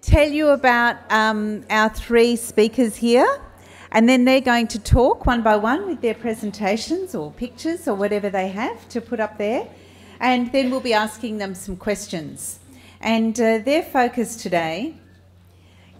Tell you about our three speakers here, and then they're going to talk one by one with their presentations or pictures or whatever they have to put up there, and then we'll be asking them some questions. And their focus today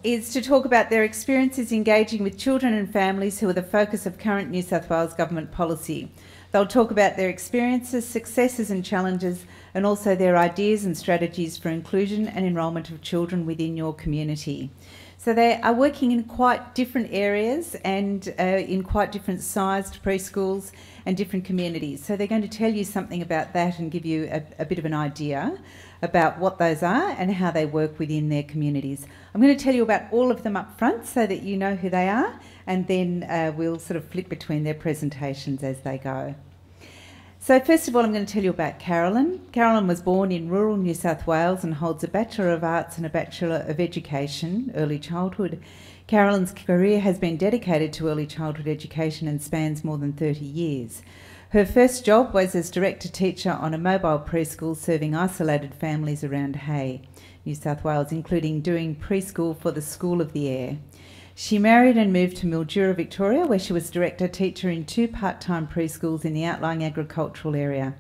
is to talk about their experiences engaging with children and families who are the focus of current New South Wales Government policy. They'll talk about their experiences, successes and challenges, and also their ideas and strategies for inclusion and enrolment of children within your community. So they are working in quite different areas and in quite different sized preschools and different communities. So they're going to tell you something about that and give you a bit of an idea about what those are and how they work within their communities. I'm going to tell you about all of them up front so that you know who they are, and then we'll sort of flip between their presentations as they go. So first of all, I'm going to tell you about Carolyn. Carolyn was born in rural New South Wales and holds a Bachelor of Arts and a Bachelor of Education, Early Childhood. Carolyn's career has been dedicated to early childhood education and spans more than 30 years. Her first job was as director-teacher on a mobile preschool serving isolated families around Hay, New South Wales, including doing preschool for the School of the Air. She married and moved to Mildura, Victoria, where she was director-teacher in 2 part-time preschools in the outlying agricultural area.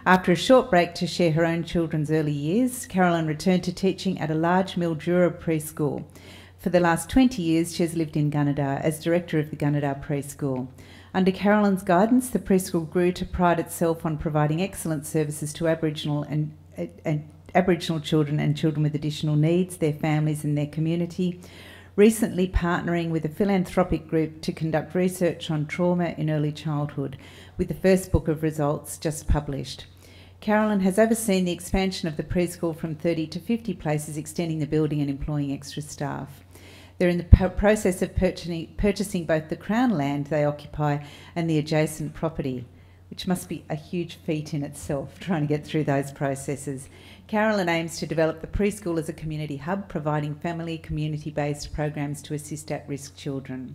After a short break to share her own children's early years, Carolyn returned to teaching at a large Mildura preschool. For the last 20 years, she has lived in Gunnedah as director of the Gunnedah Preschool. Under Carolyn's guidance, the preschool grew to pride itself on providing excellent services to Aboriginal and Aboriginal children and children with additional needs, their families and their community, recently partnering with a philanthropic group to conduct research on trauma in early childhood, with the first book of results just published. Carolyn has overseen the expansion of the preschool from 30 to 50 places, extending the building and employing extra staff. They're in the process of purchasing both the Crown land they occupy and the adjacent property, which must be a huge feat in itself, trying to get through those processes. Carolyn aims to develop the preschool as a community hub, providing family, community-based programs to assist at-risk children.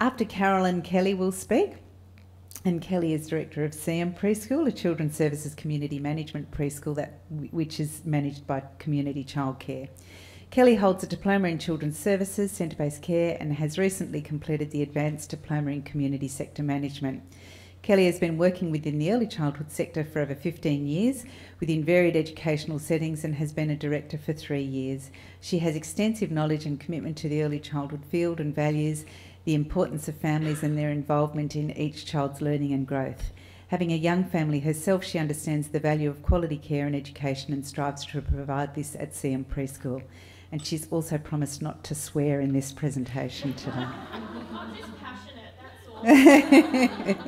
After Carolyn, Kelly will speak, and Kelly is director of Symposium Preschool, a children's services community management preschool which is managed by Community Childcare. Kelly holds a diploma in children's services, centre-based care, and has recently completed the advanced diploma in community sector management. Kelly has been working within the early childhood sector for over 15 years within varied educational settings and has been a director for 3 years. She has extensive knowledge and commitment to the early childhood field and values the importance of families and their involvement in each child's learning and growth. Having a young family herself, she understands the value of quality care and education and strives to provide this at Symposium Preschool. And she's also promised not to swear in this presentation today. I'm just passionate, that's all.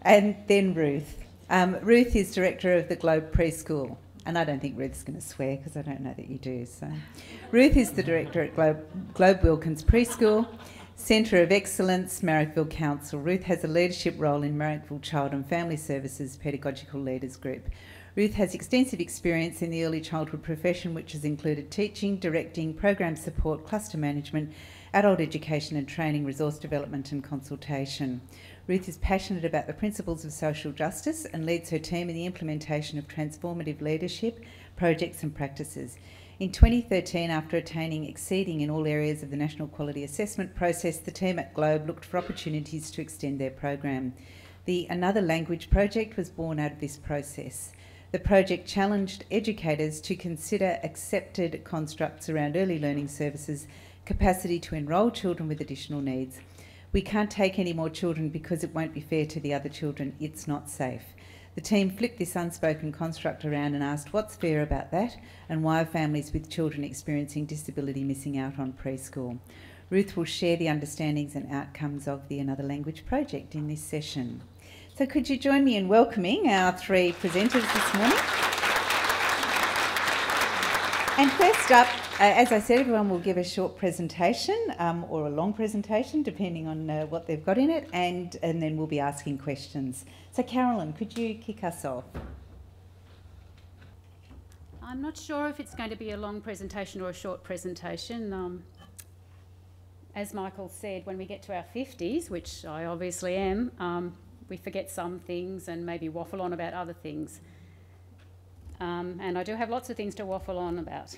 And then Ruth. Ruth is director of the Globe Preschool, and I don't think Ruth's going to swear because I don't know that you do. So, Ruth is the director at Globe Wilkins Preschool, Centre of Excellence, Marrickville Council. Ruth has a leadership role in Marrickville Child and Family Services Pedagogical Leaders Group. Ruth has extensive experience in the early childhood profession, which has included teaching, directing, program support, cluster management, adult education and training, resource development and consultation. Ruth is passionate about the principles of social justice and leads her team in the implementation of transformative leadership, projects and practices. In 2013, after exceeding in all areas of the National Quality Assessment process, the team at Globe looked for opportunities to extend their program. The Another Language project was born out of this process. The project challenged educators to consider accepted constructs around early learning services, capacity to enrol children with additional needs. We can't take any more children because it won't be fair to the other children. It's not safe. The team flipped this unspoken construct around and asked what's fair about that and why are families with children experiencing disability missing out on preschool. Ruth will share the understandings and outcomes of the Another Language project in this session. So could you join me in welcoming our 3 presenters this morning? And first up, as I said, everyone will give a short presentation or a long presentation, depending on what they've got in it, and then we'll be asking questions. So Carolyn, could you kick us off? I'm not sure if it's going to be a long presentation or a short presentation. As Michael said, when we get to our 50s, which I obviously am, we forget some things and maybe waffle on about other things. and I do have lots of things to waffle on about.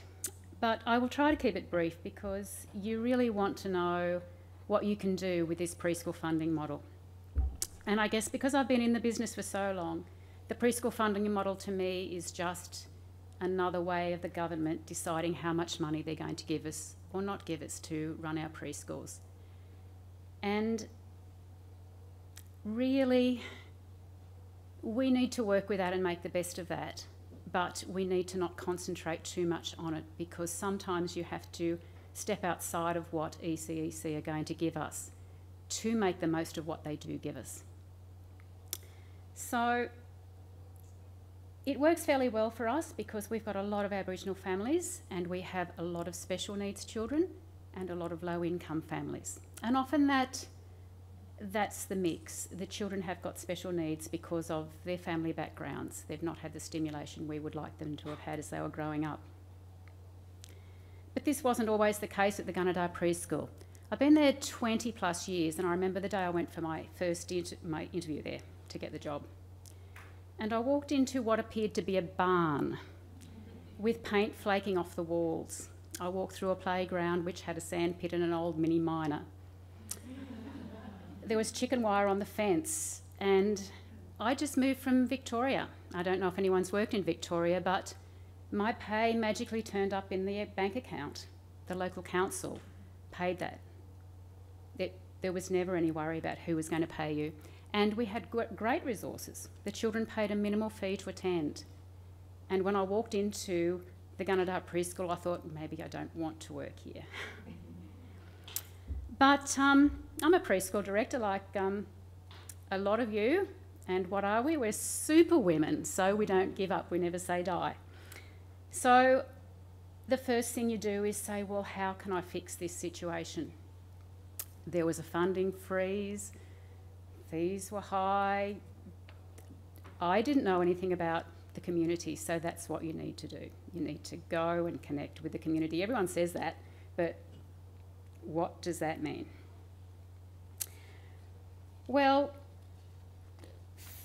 But I will try to keep it brief because you really want to know what you can do with this preschool funding model. And I guess because I've been in the business for so long, the preschool funding model to me is just another way of the government deciding how much money they're going to give us or not give us to run our preschools. And really, we need to work with that and make the best of that, but we need to not concentrate too much on it because sometimes you have to step outside of what ECEC are going to give us to make the most of what they do give us. So it works fairly well for us because we've got a lot of Aboriginal families and we have a lot of special needs children and a lot of low income families. And often that's the mix. The children have got special needs because of their family backgrounds. They've not had the stimulation we would like them to have had as they were growing up. But this wasn't always the case at the Gunnedah Preschool. I've been there 20 plus years and I remember the day I went for my first interview there to get the job. And I walked into what appeared to be a barn with paint flaking off the walls. I walked through a playground which had a sand pit and an old mini miner. There was chicken wire on the fence and I just moved from Victoria. I don't know if anyone's worked in Victoria, but my pay magically turned up in the bank account. The local council paid that. There was never any worry about who was going to pay you. And we had great resources. The children paid a minimal fee to attend. And when I walked into the Gunnedah Preschool, I thought, maybe I don't want to work here. But I'm a preschool director like a lot of you. And what are we? We're super women, so we don't give up. We never say die. So the first thing you do is say, well, how can I fix this situation? There was a funding freeze. Fees were high. I didn't know anything about the community, so that's what you need to do. You need to go and connect with the community. Everyone says that, but what does that mean? Well,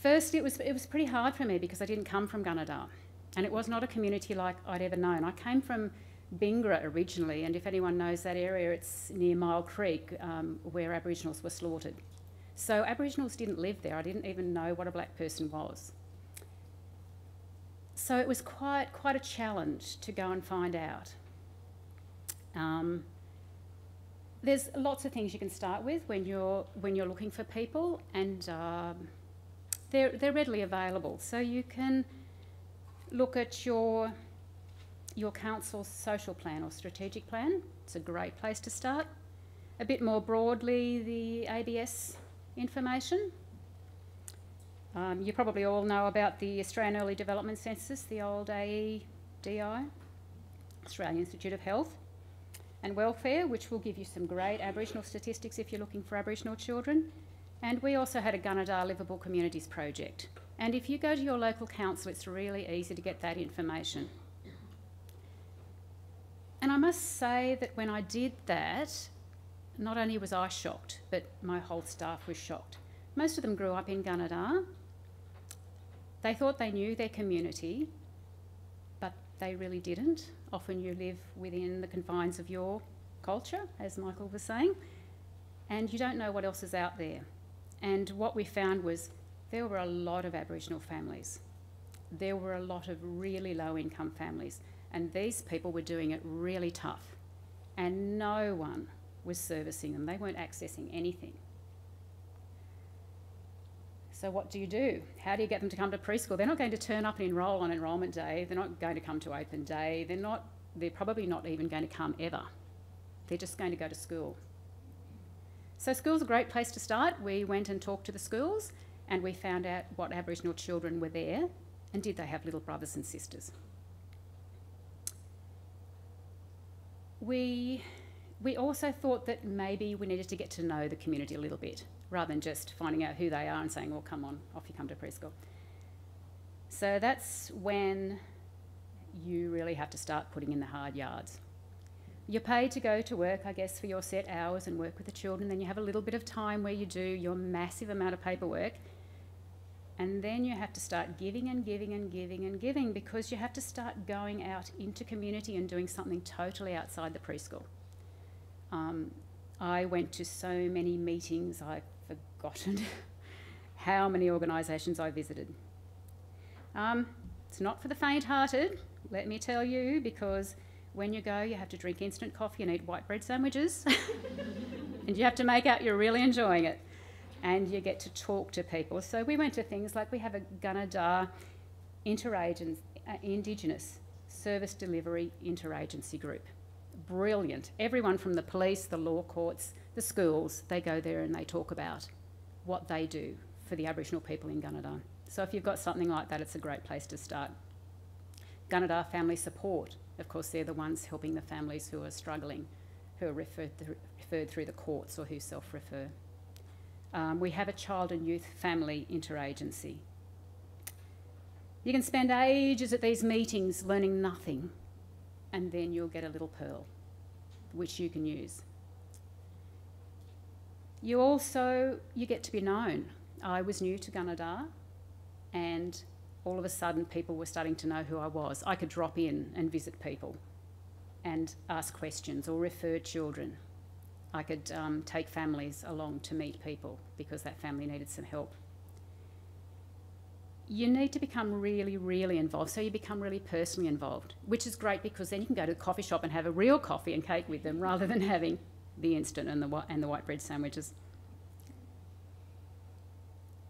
first it was pretty hard for me because I didn't come from Gunnedah, and it was not a community like I'd ever known. I came from Bingra originally, and if anyone knows that area, it's near Mile Creek, where Aboriginals were slaughtered. So Aboriginals didn't live there. I didn't even know what a black person was. So it was quite a challenge to go and find out. There's lots of things you can start with when you're looking for people, and they're readily available. So you can look at your council's social plan or strategic plan. It's a great place to start. A bit more broadly, the ABS information. You probably all know about the Australian Early Development Census, the old AEDI, Australian Institute of Health and Welfare, which will give you some great Aboriginal statistics if you're looking for Aboriginal children. And we also had a Gunnedah Livable Communities project. And if you go to your local council, it's really easy to get that information. And I must say that when I did that, not only was I shocked, but my whole staff was shocked. Most of them grew up in Gunnedah. They thought they knew their community, but they really didn't. Often you live within the confines of your culture, as Michael was saying, and you don't know what else is out there. And what we found was there were a lot of Aboriginal families. There were a lot of really low-income families, and these people were doing it really tough, and no one was servicing them. They weren't accessing anything. So what do you do? How do you get them to come to preschool? They're not going to turn up and enrol on enrolment day. They're not going to come to open day. They're probably not even going to come ever. They're just going to go to school. So school's a great place to start. We went and talked to the schools and we found out what Aboriginal children were there and did they have little brothers and sisters. We also thought that maybe we needed to get to know the community a little bit rather than just finding out who they are and saying, well, come on, off you come to preschool. So that's when you really have to start putting in the hard yards. You're paid to go to work, I guess, for your set hours and work with the children. Then you have a little bit of time where you do your massive amount of paperwork. And then you have to start giving and giving and giving and giving, because you have to start going out into community and doing something totally outside the preschool. I went to so many meetings, I've forgotten how many organisations I visited. It's not for the faint-hearted, let me tell you, because when you go, you have to drink instant coffee and eat white bread sandwiches, and you have to make out you're really enjoying it, and you get to talk to people. So we went to things like, we have a Gunnedah Indigenous Service Delivery Interagency Group. Brilliant. Everyone from the police, the law courts, the schools, they go there and they talk about what they do for the Aboriginal people in Gunnedah. So if you've got something like that, it's a great place to start. Gunnedah Family Support, of course, they're the ones helping the families who are struggling, who are referred through the courts or who self-refer. We have a Child and Youth Family Interagency. You can spend ages at these meetings learning nothing, and then you'll get a little pearl, which you can use. You get to be known. I was new to Gunnedah, and all of a sudden people were starting to know who I was. I could drop in and visit people and ask questions or refer children. I could take families along to meet people because that family needed some help. You need to become really, really involved, so you become really personally involved, which is great because then you can go to the coffee shop and have a real coffee and cake with them rather than having the instant and the white bread sandwiches.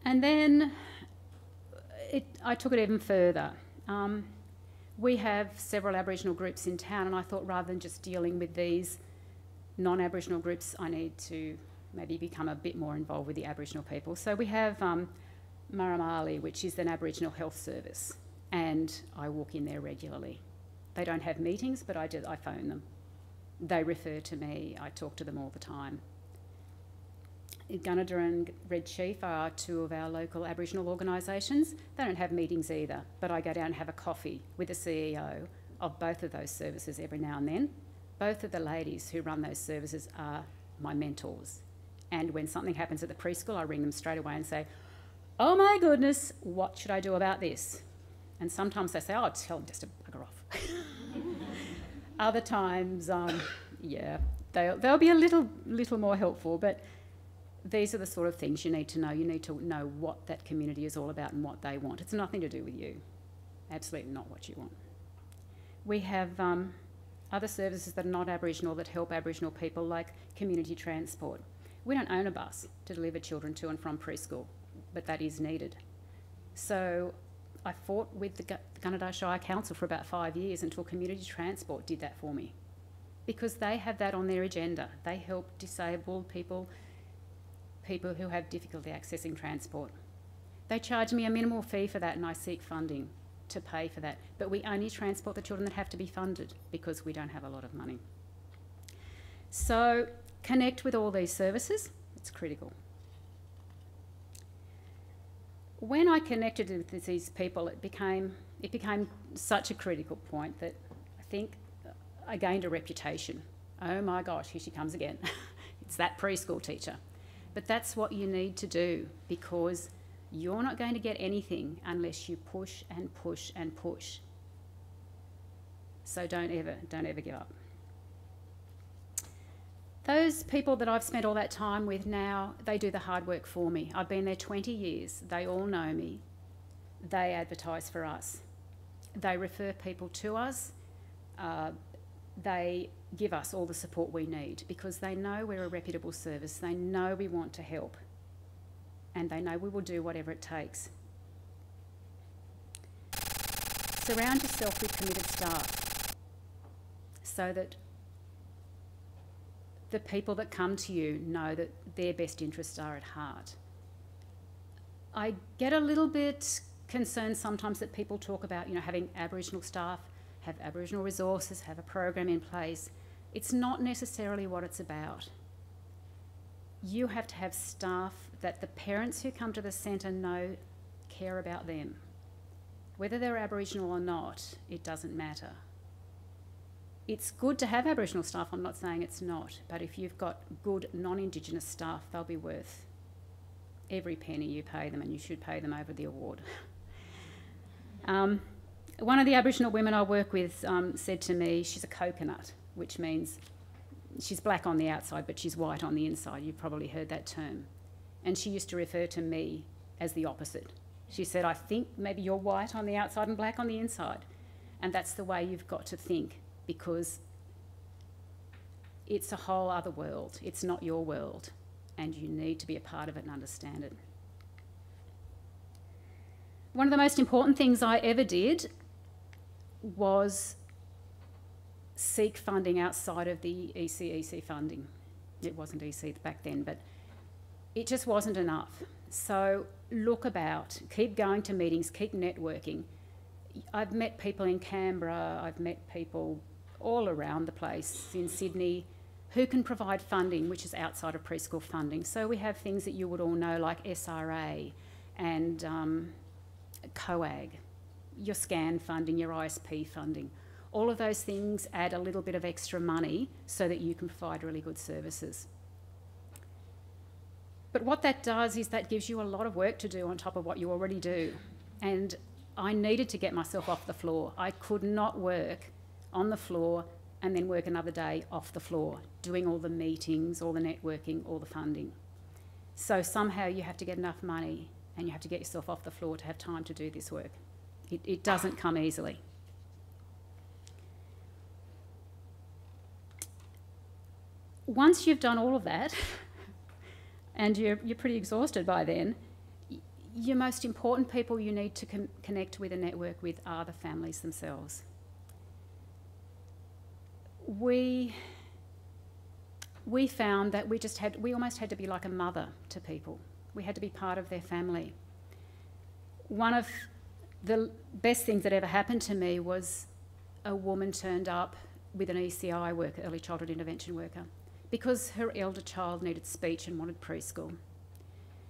And then I took it even further. We have several Aboriginal groups in town, and I thought rather than just dealing with these non-Aboriginal groups, I need to maybe become a bit more involved with the Aboriginal people. So we have Maramali, which is an Aboriginal health service, and I walk in there regularly. They don't have meetings, but I phone them. They refer to me. I talk to them all the time. Gunnedah and Red Chief are two of our local Aboriginal organisations. They don't have meetings either, but I go down and have a coffee with the CEO of both of those services every now and then. Both of the ladies who run those services are my mentors. And when something happens at the preschool, I ring them straight away and say, oh my goodness, what should I do about this? And sometimes they say, oh, tell them just to bugger off. Other times, yeah, they'll be a little more helpful, but these are the sort of things you need to know. You need to know what that community is all about and what they want. It's nothing to do with you. Absolutely not what you want. We have other services that are not Aboriginal that help Aboriginal people, like community transport. We don't own a bus to deliver children to and from preschool, but that is needed. So I fought with the Gunnedah Shire Council for about 5 years until community transport did that for me, because they have that on their agenda. They help disabled people who have difficulty accessing transport. They charge me a minimal fee for that, and I seek funding to pay for that. But we only transport the children that have to be funded because we don't have a lot of money. So connect with all these services. It's critical. When I connected with these people, it became such a critical point that I think I gained a reputation. Oh my gosh, here she comes again. It's that preschool teacher. But that's what you need to do, because you're not going to get anything unless you push and push and push. So don't ever give up. Those people that I've spent all that time with now, they do the hard work for me. I've been there 20 years. They all know me. They advertise for us. They refer people to us. They give us all the support we need because they know we're a reputable service. They know we want to help, and they know we will do whatever it takes. Surround yourself with committed staff so that the people that come to you know that their best interests are at heart. I get a little bit concerned sometimes that people talk about, having Aboriginal staff, have Aboriginal resources, have a program in place. It's not necessarily what it's about. You have to have staff that the parents who come to the centre care about them. Whether they're Aboriginal or not, it doesn't matter. It's good to have Aboriginal staff, I'm not saying it's not, but if you've got good non-Indigenous staff, they'll be worth every penny you pay them, and you should pay them over the award. One of the Aboriginal women I work with said to me, she's a coconut, which means she's black on the outside but she's white on the inside. You've probably heard that term. And she used to refer to me as the opposite. She said, I think maybe you're white on the outside and black on the inside. And that's the way you've got to think, because it's a whole other world. It's not your world, and you need to be a part of it and understand it. One of the most important things I ever did was seek funding outside of the EC funding. It wasn't EC back then, but it just wasn't enough. So look about, keep going to meetings, keep networking. I've met people in Canberra, I've met people all around the place in Sydney who can provide funding which is outside of preschool funding. So we have things that you would all know like SRA and COAG, your SCAN funding, your ISP funding. All of those things add a little bit of extra money so that you can provide really good services. But what that does is that gives you a lot of work to do on top of what you already do. And I needed to get myself off the floor. I could not work on the floor and then work another day off the floor, doing all the meetings, all the networking, all the funding. So somehow you have to get enough money and you have to get yourself off the floor to have time to do this work. It doesn't come easily. Once you've done all of that, and you're pretty exhausted by then, your most important people you need to connect with and network with are the families themselves. We found that we almost had to be like a mother to people. We had to be part of their family. One of the best things that ever happened to me was a woman turned up with an ECI worker, early childhood intervention worker, because her elder child needed speech and wanted preschool.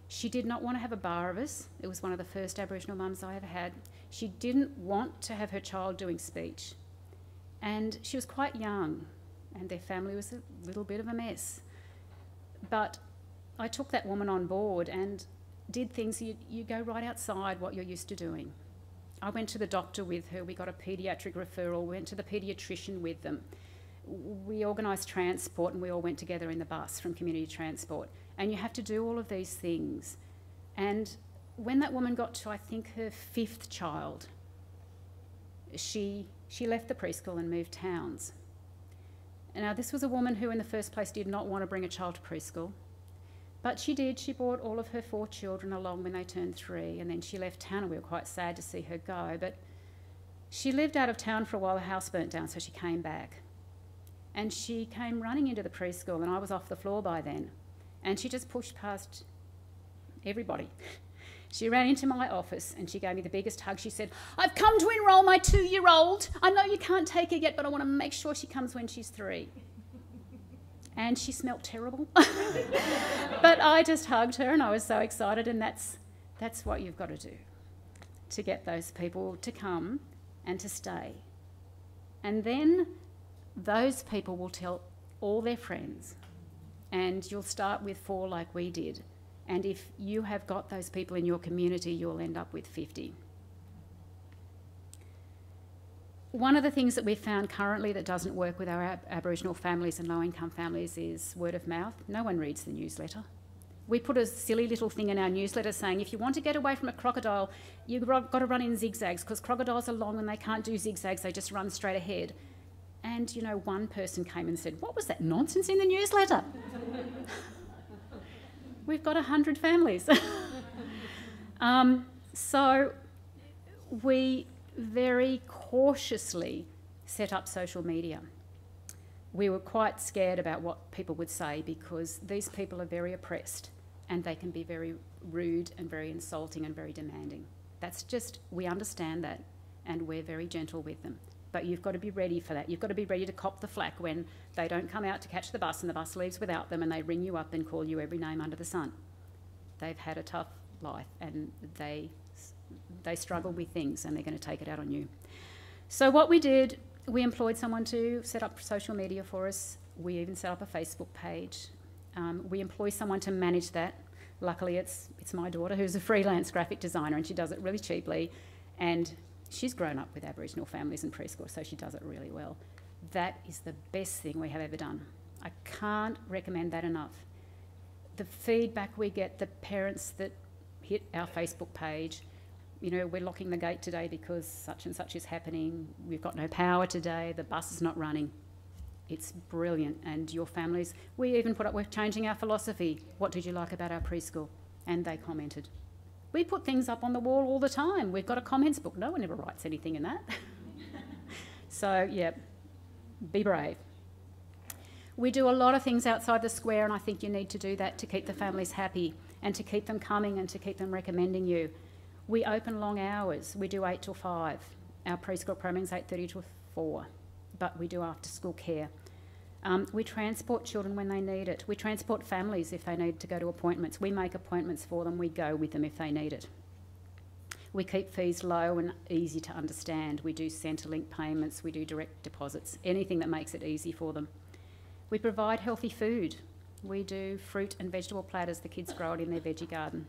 She did not want to have a bar of us. It was one of the first Aboriginal mums I ever had. She didn't want to have her child doing speech. And she was quite young, and their family was a little bit of a mess. But I took that woman on board and did things, you go right outside what you're used to doing. I went to the doctor with her, we got a paediatric referral, went to the paediatrician with them. We organised transport and we all went together in the bus from community transport. And you have to do all of these things. And when that woman got to, I think, her 5th child, she left the preschool and moved towns. And now this was a woman who in the first place did not want to bring a child to preschool. But she did. She brought all of her 4 children along when they turned 3, and then she left town and we were quite sad to see her go. But she lived out of town for a while, the house burnt down, so she came back. And she came running into the preschool, and I was off the floor by then. And she just pushed past everybody. She ran into my office and she gave me the biggest hug. She said, I've come to enrol my 2-year-old. I know you can't take her yet, but I want to make sure she comes when she's 3. And she smelt terrible. But I just hugged her and I was so excited, and that's what you've got to do to get those people to come and to stay. And then those people will tell all their friends, and you'll start with 4 like we did. And if you have got those people in your community, you'll end up with 50. One of the things that we've found currently that doesn't work with our Aboriginal families and low-income families is word of mouth. No one reads the newsletter. We put a silly little thing in our newsletter saying, if you want to get away from a crocodile, you've got to run in zigzags, because crocodiles are long and they can't do zigzags, they just run straight ahead. And, you know, one person came and said, what was that nonsense in the newsletter? We've got 100 families. So we very cautiously set up social media. We were quite scared about what people would say, because these people are very oppressed and they can be very rude and very insulting and very demanding. That's just, we understand that, and we're very gentle with them. But you've got to be ready for that. You've got to be ready to cop the flak when they don't come out to catch the bus and the bus leaves without them and they ring you up and call you every name under the sun. They've had a tough life and they struggle with things, and they're going to take it out on you. So what we did, we employed someone to set up social media for us. We even set up a Facebook page. We employ someone to manage that. Luckily, it's my daughter who's a freelance graphic designer, and she does it really cheaply, and she's grown up with Aboriginal families in preschool, so she does it really well. That is the best thing we have ever done. I can't recommend that enough. The feedback we get, the parents that hit our Facebook page, you know, we're locking the gate today because such and such is happening, we've got no power today, the bus is not running. It's brilliant. And your families, we even put up, we're changing our philosophy. What did you like about our preschool? And they commented. We put things up on the wall all the time. We've got a comments book. No one ever writes anything in that. So, yeah, be brave. We do a lot of things outside the square, and I think you need to do that to keep the families happy and to keep them coming and to keep them recommending you. We open long hours. We do 8 till 5. Our preschool programming is 8:30 till 4, but we do after school care. We transport children when they need it. We transport families if they need to go to appointments. We make appointments for them. We go with them if they need it. We keep fees low and easy to understand. We do Centrelink payments. We do direct deposits, anything that makes it easy for them. We provide healthy food. We do fruit and vegetable platters. The kids grow it in their veggie garden,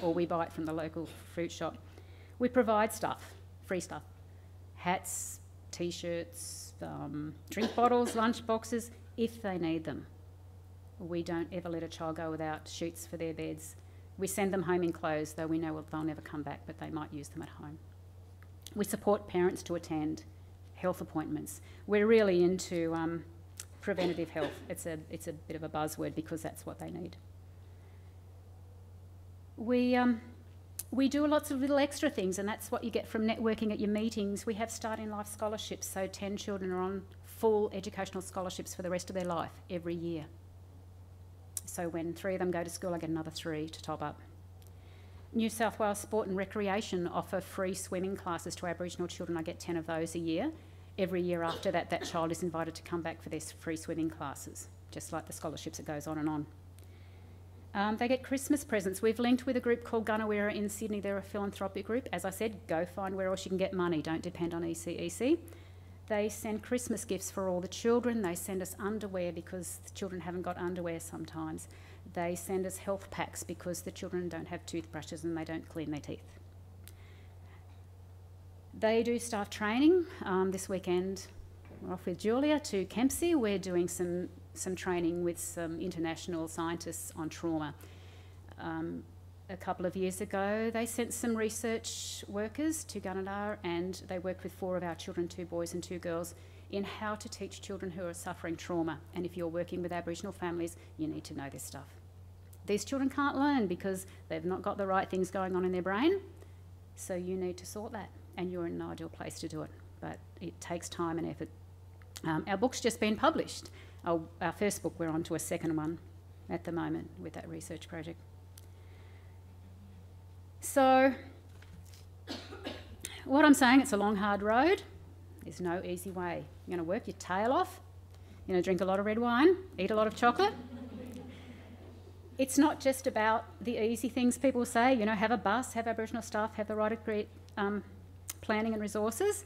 or we buy it from the local fruit shop. We provide stuff, free stuff, hats, T-shirts, drink bottles, lunch boxes, if they need them. We don't ever let a child go without sheets for their beds. We send them home in clothes, though we know they'll never come back, but they might use them at home. We support parents to attend health appointments. We're really into preventative health. It's a bit of a buzzword because that's what they need. We do lots of little extra things, and that's what you get from networking at your meetings. We have Start in Life scholarships, so 10 children are on full educational scholarships for the rest of their life every year. So when 3 of them go to school, I get another 3 to top up. New South Wales Sport and Recreation offer free swimming classes to Aboriginal children. I get 10 of those a year. Every year after that, that child is invited to come back for their free swimming classes, just like the scholarships, it goes on and on. They get Christmas presents. We've linked with a group called Gunawera in Sydney. They're a philanthropic group. As I said, go find where else you can get money. Don't depend on ECEC. They send Christmas gifts for all the children. They send us underwear because the children haven't got underwear sometimes. They send us health packs because the children don't have toothbrushes and they don't clean their teeth. They do staff training. This weekend we're off with Julia to Kempsey. We're doing some training with some international scientists on trauma. A couple of years ago, they sent some research workers to Gunnedah, and they worked with 4 of our children, 2 boys and 2 girls, in how to teach children who are suffering trauma. And if you're working with Aboriginal families, you need to know this stuff. These children can't learn because they've not got the right things going on in their brain, so you need to sort that, and you're in an ideal place to do it. But it takes time and effort. Our book's just been published. Our first book, we're on to a second one at the moment with that research project. So, what I'm saying, it's a long, hard road. There's no easy way. You're going to work your tail off. You're going to drink a lot of red wine, eat a lot of chocolate. It's not just about the easy things people say, you know, have a bus, have Aboriginal staff, have the right planning and resources.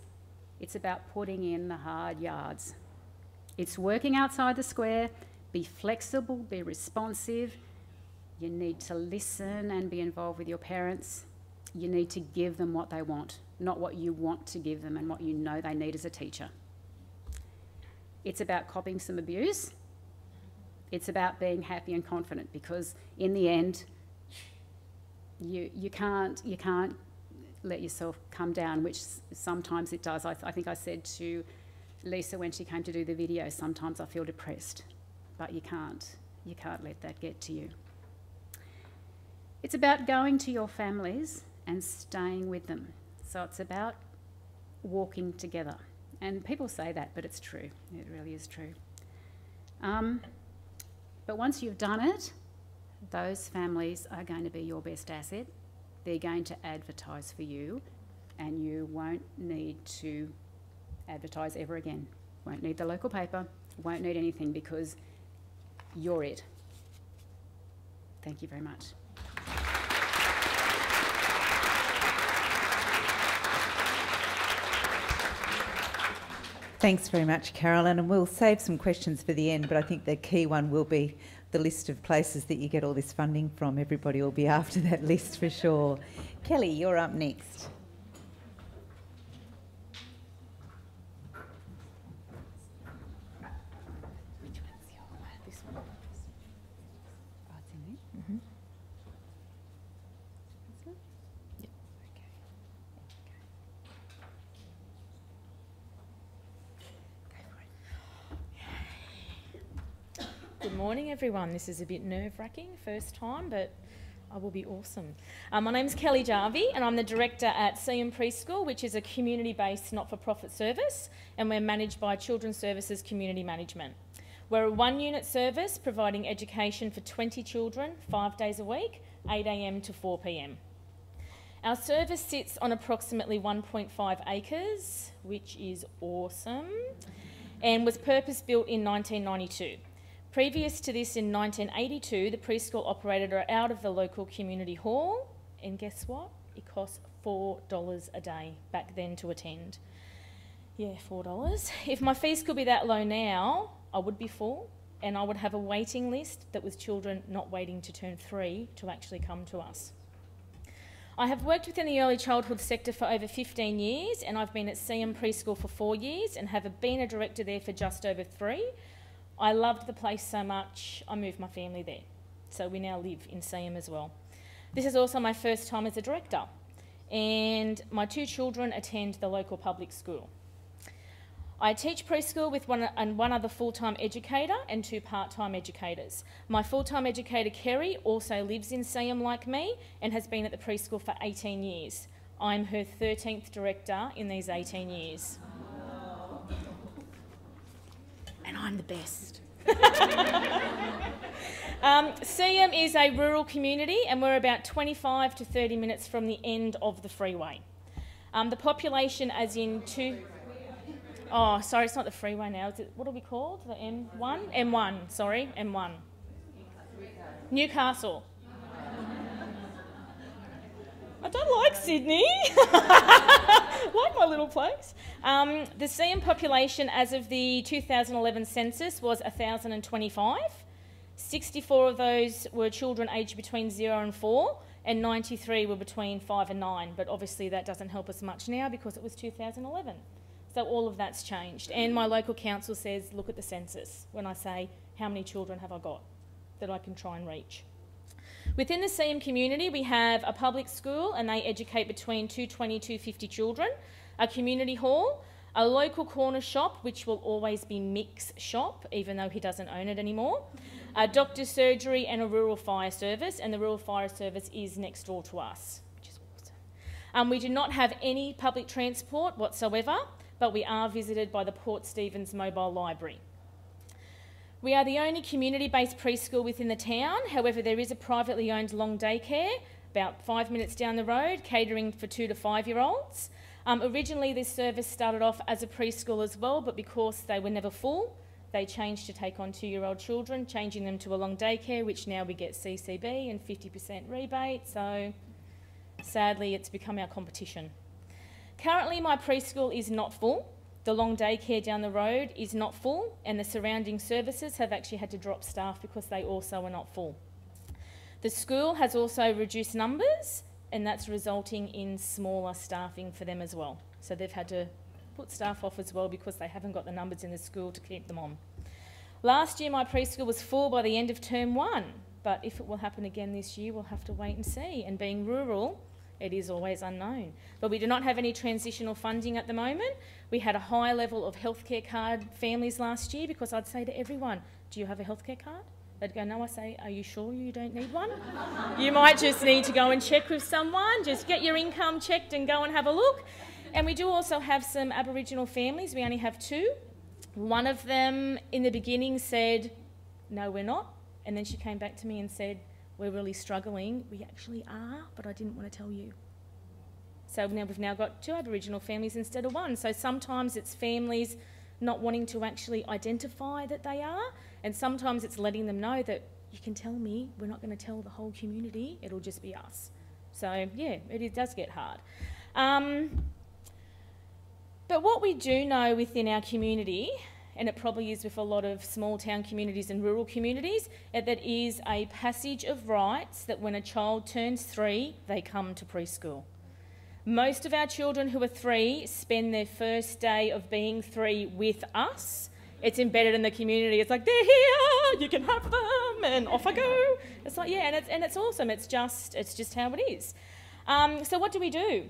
It's about putting in the hard yards. It's working outside the square, be flexible, be responsive. You need to listen and be involved with your parents. You need to give them what they want, not what you want to give them and what you know they need as a teacher. It's about copying some abuse. It's about being happy and confident, because in the end, you can't let yourself come down, which sometimes it does. I think I said to Lisa when she came to do the video, sometimes I feel depressed, but you can't let that get to you. It's about going to your families and staying with them. So it's about walking together. And people say that, but it's true. It really is true. But once you've done it, those families are going to be your best asset. They're going to advertise for you, and you won't need to advertise ever again. Won't need the local paper, won't need anything, because you're it. Thank you very much. Thanks very much, Carolyn, and we'll save some questions for the end, but I think the key one will be the list of places that you get all this funding from. Everybody will be after that list for sure. Kelly, you're up next. Which one's the old one? This one? Oh, it's in there? Mm-hmm. This one? Yep. Okay. Good morning, everyone. This is a bit nerve-wracking, first time, but I will be awesome. My name's Kelly Jarvie, and I'm the director at Preschool, which is a community-based not-for-profit service, and we're managed by Children's Services Community Management. We're a one-unit service providing education for 20 children, 5 days a week, 8 a.m. to 4 p.m. Our service sits on approximately 1.5 acres, which is awesome, and was purpose-built in 1992. Previous to this, in 1982, the preschool operated out of the local community hall, and guess what? It cost $4 a day back then to attend. Yeah, $4. If my fees could be that low now, I would be full, and I would have a waiting list that was children not waiting to turn 3 to actually come to us. I have worked within the early childhood sector for over 15 years, and I've been at Preschool for 4 years and have been a director there for just over 3. I loved the place so much, I moved my family there. So we now live in Siem as well. This is also my first time as a director, and my 2 children attend the local public school. I teach preschool with one other full-time educator and 2 part-time educators. My full-time educator, Kerry, also lives in Siem like me and has been at the preschool for 18 years. I'm her 13th director in these 18 years. And I'm the best. Siem is a rural community, and we're about 25 to 30 minutes from the end of the freeway. The population, as in oh, sorry, it's not the freeway now. Is it, what are we called? The M1? M1, sorry, M1. Newcastle. I don't like Sydney. Like my little place. The Siem population as of the 2011 census was 1,025. 64 of those were children aged between 0 and 4, and 93 were between 5 and 9. But obviously that doesn't help us much now because it was 2011. So all of that's changed. And my local council says, look at the census when I say, how many children have I got that I can try and reach? Within the Siem community, we have a public school, and they educate between 220 to 50 children, a community hall, a local corner shop, which will always be Mick's shop, even though he doesn't own it anymore, a doctor's surgery, and a rural fire service, and the rural fire service is next door to us, which is awesome. We do not have any public transport whatsoever, but we are visited by the Port Stephens Mobile Library. We are the only community-based preschool within the town. However, there is a privately owned long daycare about 5 minutes down the road, catering for 2 to 5-year-olds. Originally, this service started off as a preschool as well, but because they were never full, they changed to take on 2-year-old children, changing them to a long daycare, which now we get CCB and 50% rebate. So sadly, it's become our competition. Currently, my preschool is not full. The long daycare down the road is not full, and the surrounding services have actually had to drop staff because they also are not full. The school has also reduced numbers, and that's resulting in smaller staffing for them as well. So they've had to put staff off as well because they haven't got the numbers in the school to keep them on. Last year, my preschool was full by the end of term 1, but if it will happen again this year, we'll have to wait and see. And being rural, it is always unknown. But we do not have any transitional funding at the moment. We had a high level of healthcare card families last year because I'd say to everyone, do you have a healthcare card? They'd go, no. I say, are you sure you don't need one? You might just need to go and check with someone. Just get your income checked and go and have a look. And we do also have some Aboriginal families. We only have 2. One of them in the beginning said, no, we're not. And then she came back to me and said, we're really struggling. We actually are, but I didn't want to tell you. So now we've now got 2 Aboriginal families instead of 1. So sometimes it's families not wanting to actually identify that they are, and sometimes it's letting them know that you can tell me, we're not going to tell the whole community, it'll just be us. So yeah, it does get hard. But what we do know within our community, and it probably is with a lot of small town communities and rural communities, that is a passage of rites that when a child turns 3, they come to preschool. Most of our children who are 3 spend their first day of being 3 with us. It's embedded in the community. It's like, they're here, you can have them, and off I go. It's like, yeah, and it's awesome. It's just how it is. So what do?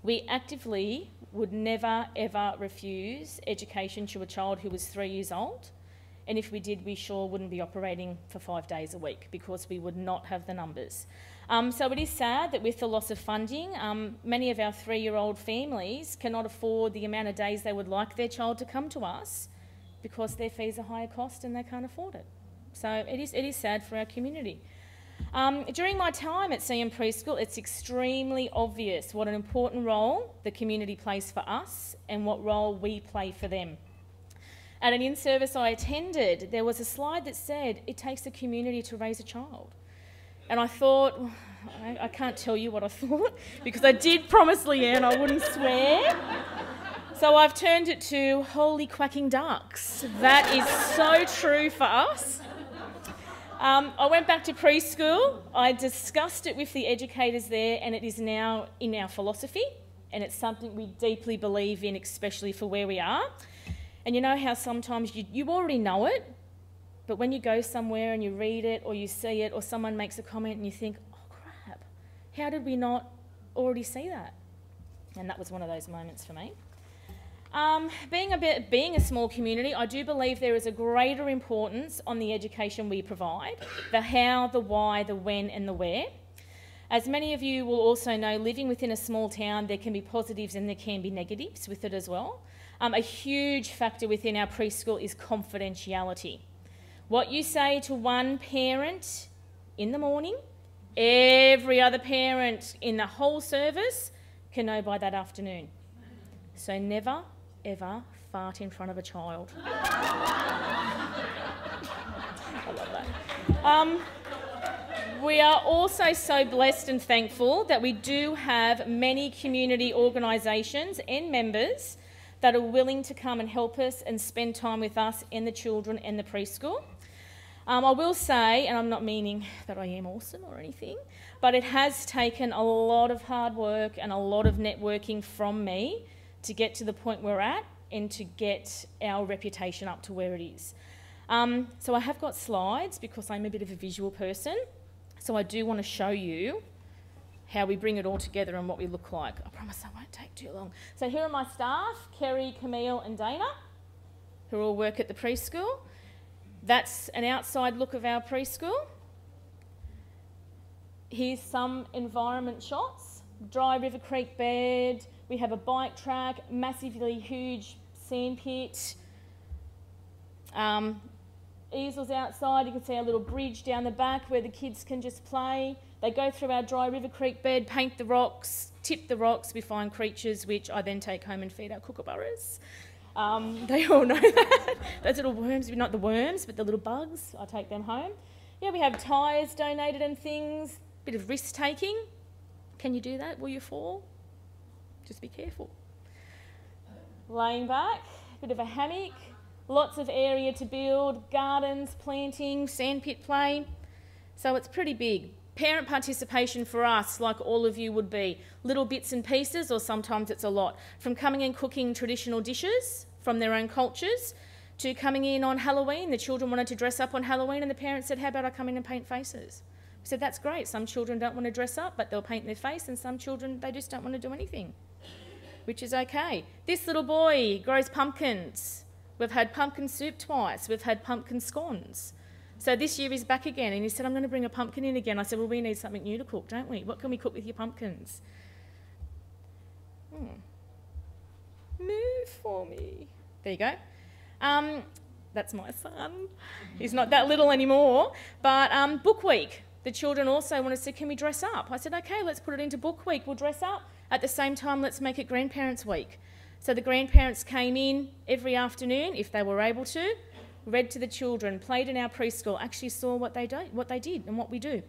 We actively would never, ever refuse education to a child who was 3 years old. And if we did, we sure wouldn't be operating for 5 days a week because we would not have the numbers. So it is sad that with the loss of funding, many of our 3-year-old families cannot afford the amount of days they would like their child to come to us because their fees are higher cost and they can't afford it. So it is sad for our community. During my time at CM Preschool, it's extremely obvious what an important role the community plays for us and what role we play for them. At an in-service I attended, there was a slide that said, it takes a community to raise a child. And I thought, I can't tell you what I thought, because I did promise Leanne I wouldn't swear. So I've turned it to holy quacking ducks. That is so true for us. I went back to preschool, I discussed it with the educators there, and it is now in our philosophy, and it's something we deeply believe in, especially for where we are. And you know how sometimes you already know it, but when you go somewhere and you read it or you see it or someone makes a comment and you think, oh crap, how did we not already see that? And that was one of those moments for me. Being a small community, I do believe there is a greater importance on the education we provide, the how, the why, the when and the where. As many of you will also know, living within a small town, there can be positives and there can be negatives with it as well. A huge factor within our preschool is confidentiality. What you say to one parent in the morning, every other parent in the whole service can know by that afternoon. So never, ever fart in front of a child. I love that. We are also so blessed and thankful that we do have many community organisations and members that are willing to come and help us and spend time with us and the children and the preschool. I will say, and I'm not meaning that I am awesome or anything, but it has taken a lot of hard work and a lot of networking from me to get to the point we're at and to get our reputation up to where it is. So I have got slides because I'm a bit of a visual person, so I do want to show you how we bring it all together and what we look like. I promise I won't take too long. So here are my staff, Kerry, Camille and Dana, who all work at the preschool. That's an outside look of our preschool. Here's some environment shots. Dry River Creek bed. We have a bike track, massively huge sand pit. Easels outside. You can see our little bridge down the back where the kids can just play. They go through our Dry River Creek bed, paint the rocks, tip the rocks. We find creatures which I then take home and feed our kookaburras. They all know that. Those little worms, not the worms, but the little bugs, I take them home. Yeah, we have tyres donated and things, bit of risk taking. Can you do that? Will you fall? Just be careful. Laying back, bit of a hammock, lots of area to build, gardens, planting, sandpit play. So it's pretty big. Parent participation for us, like all of you would be, little bits and pieces, or sometimes it's a lot. From coming and cooking traditional dishes from their own cultures, to coming in on Halloween. The children wanted to dress up on Halloween and the parents said, how about I come in and paint faces? We said, that's great. Some children don't want to dress up, but they'll paint their face, and some children, they just don't want to do anything, which is okay. This little boy grows pumpkins. We've had pumpkin soup twice. We've had pumpkin scones. So this year he's back again and he said, I'm going to bring a pumpkin in again. I said, well, we need something new to cook, don't we? What can we cook with your pumpkins? Move for me. There you go. That's my son. He's not that little anymore. But Book Week. The children also wanted to say, can we dress up? I said, okay, let's put it into Book Week. We'll dress up. At the same time, let's make it Grandparents' Week. So the grandparents came in every afternoon, if they were able to, read to the children, played in our preschool, actually saw what they did and what we do.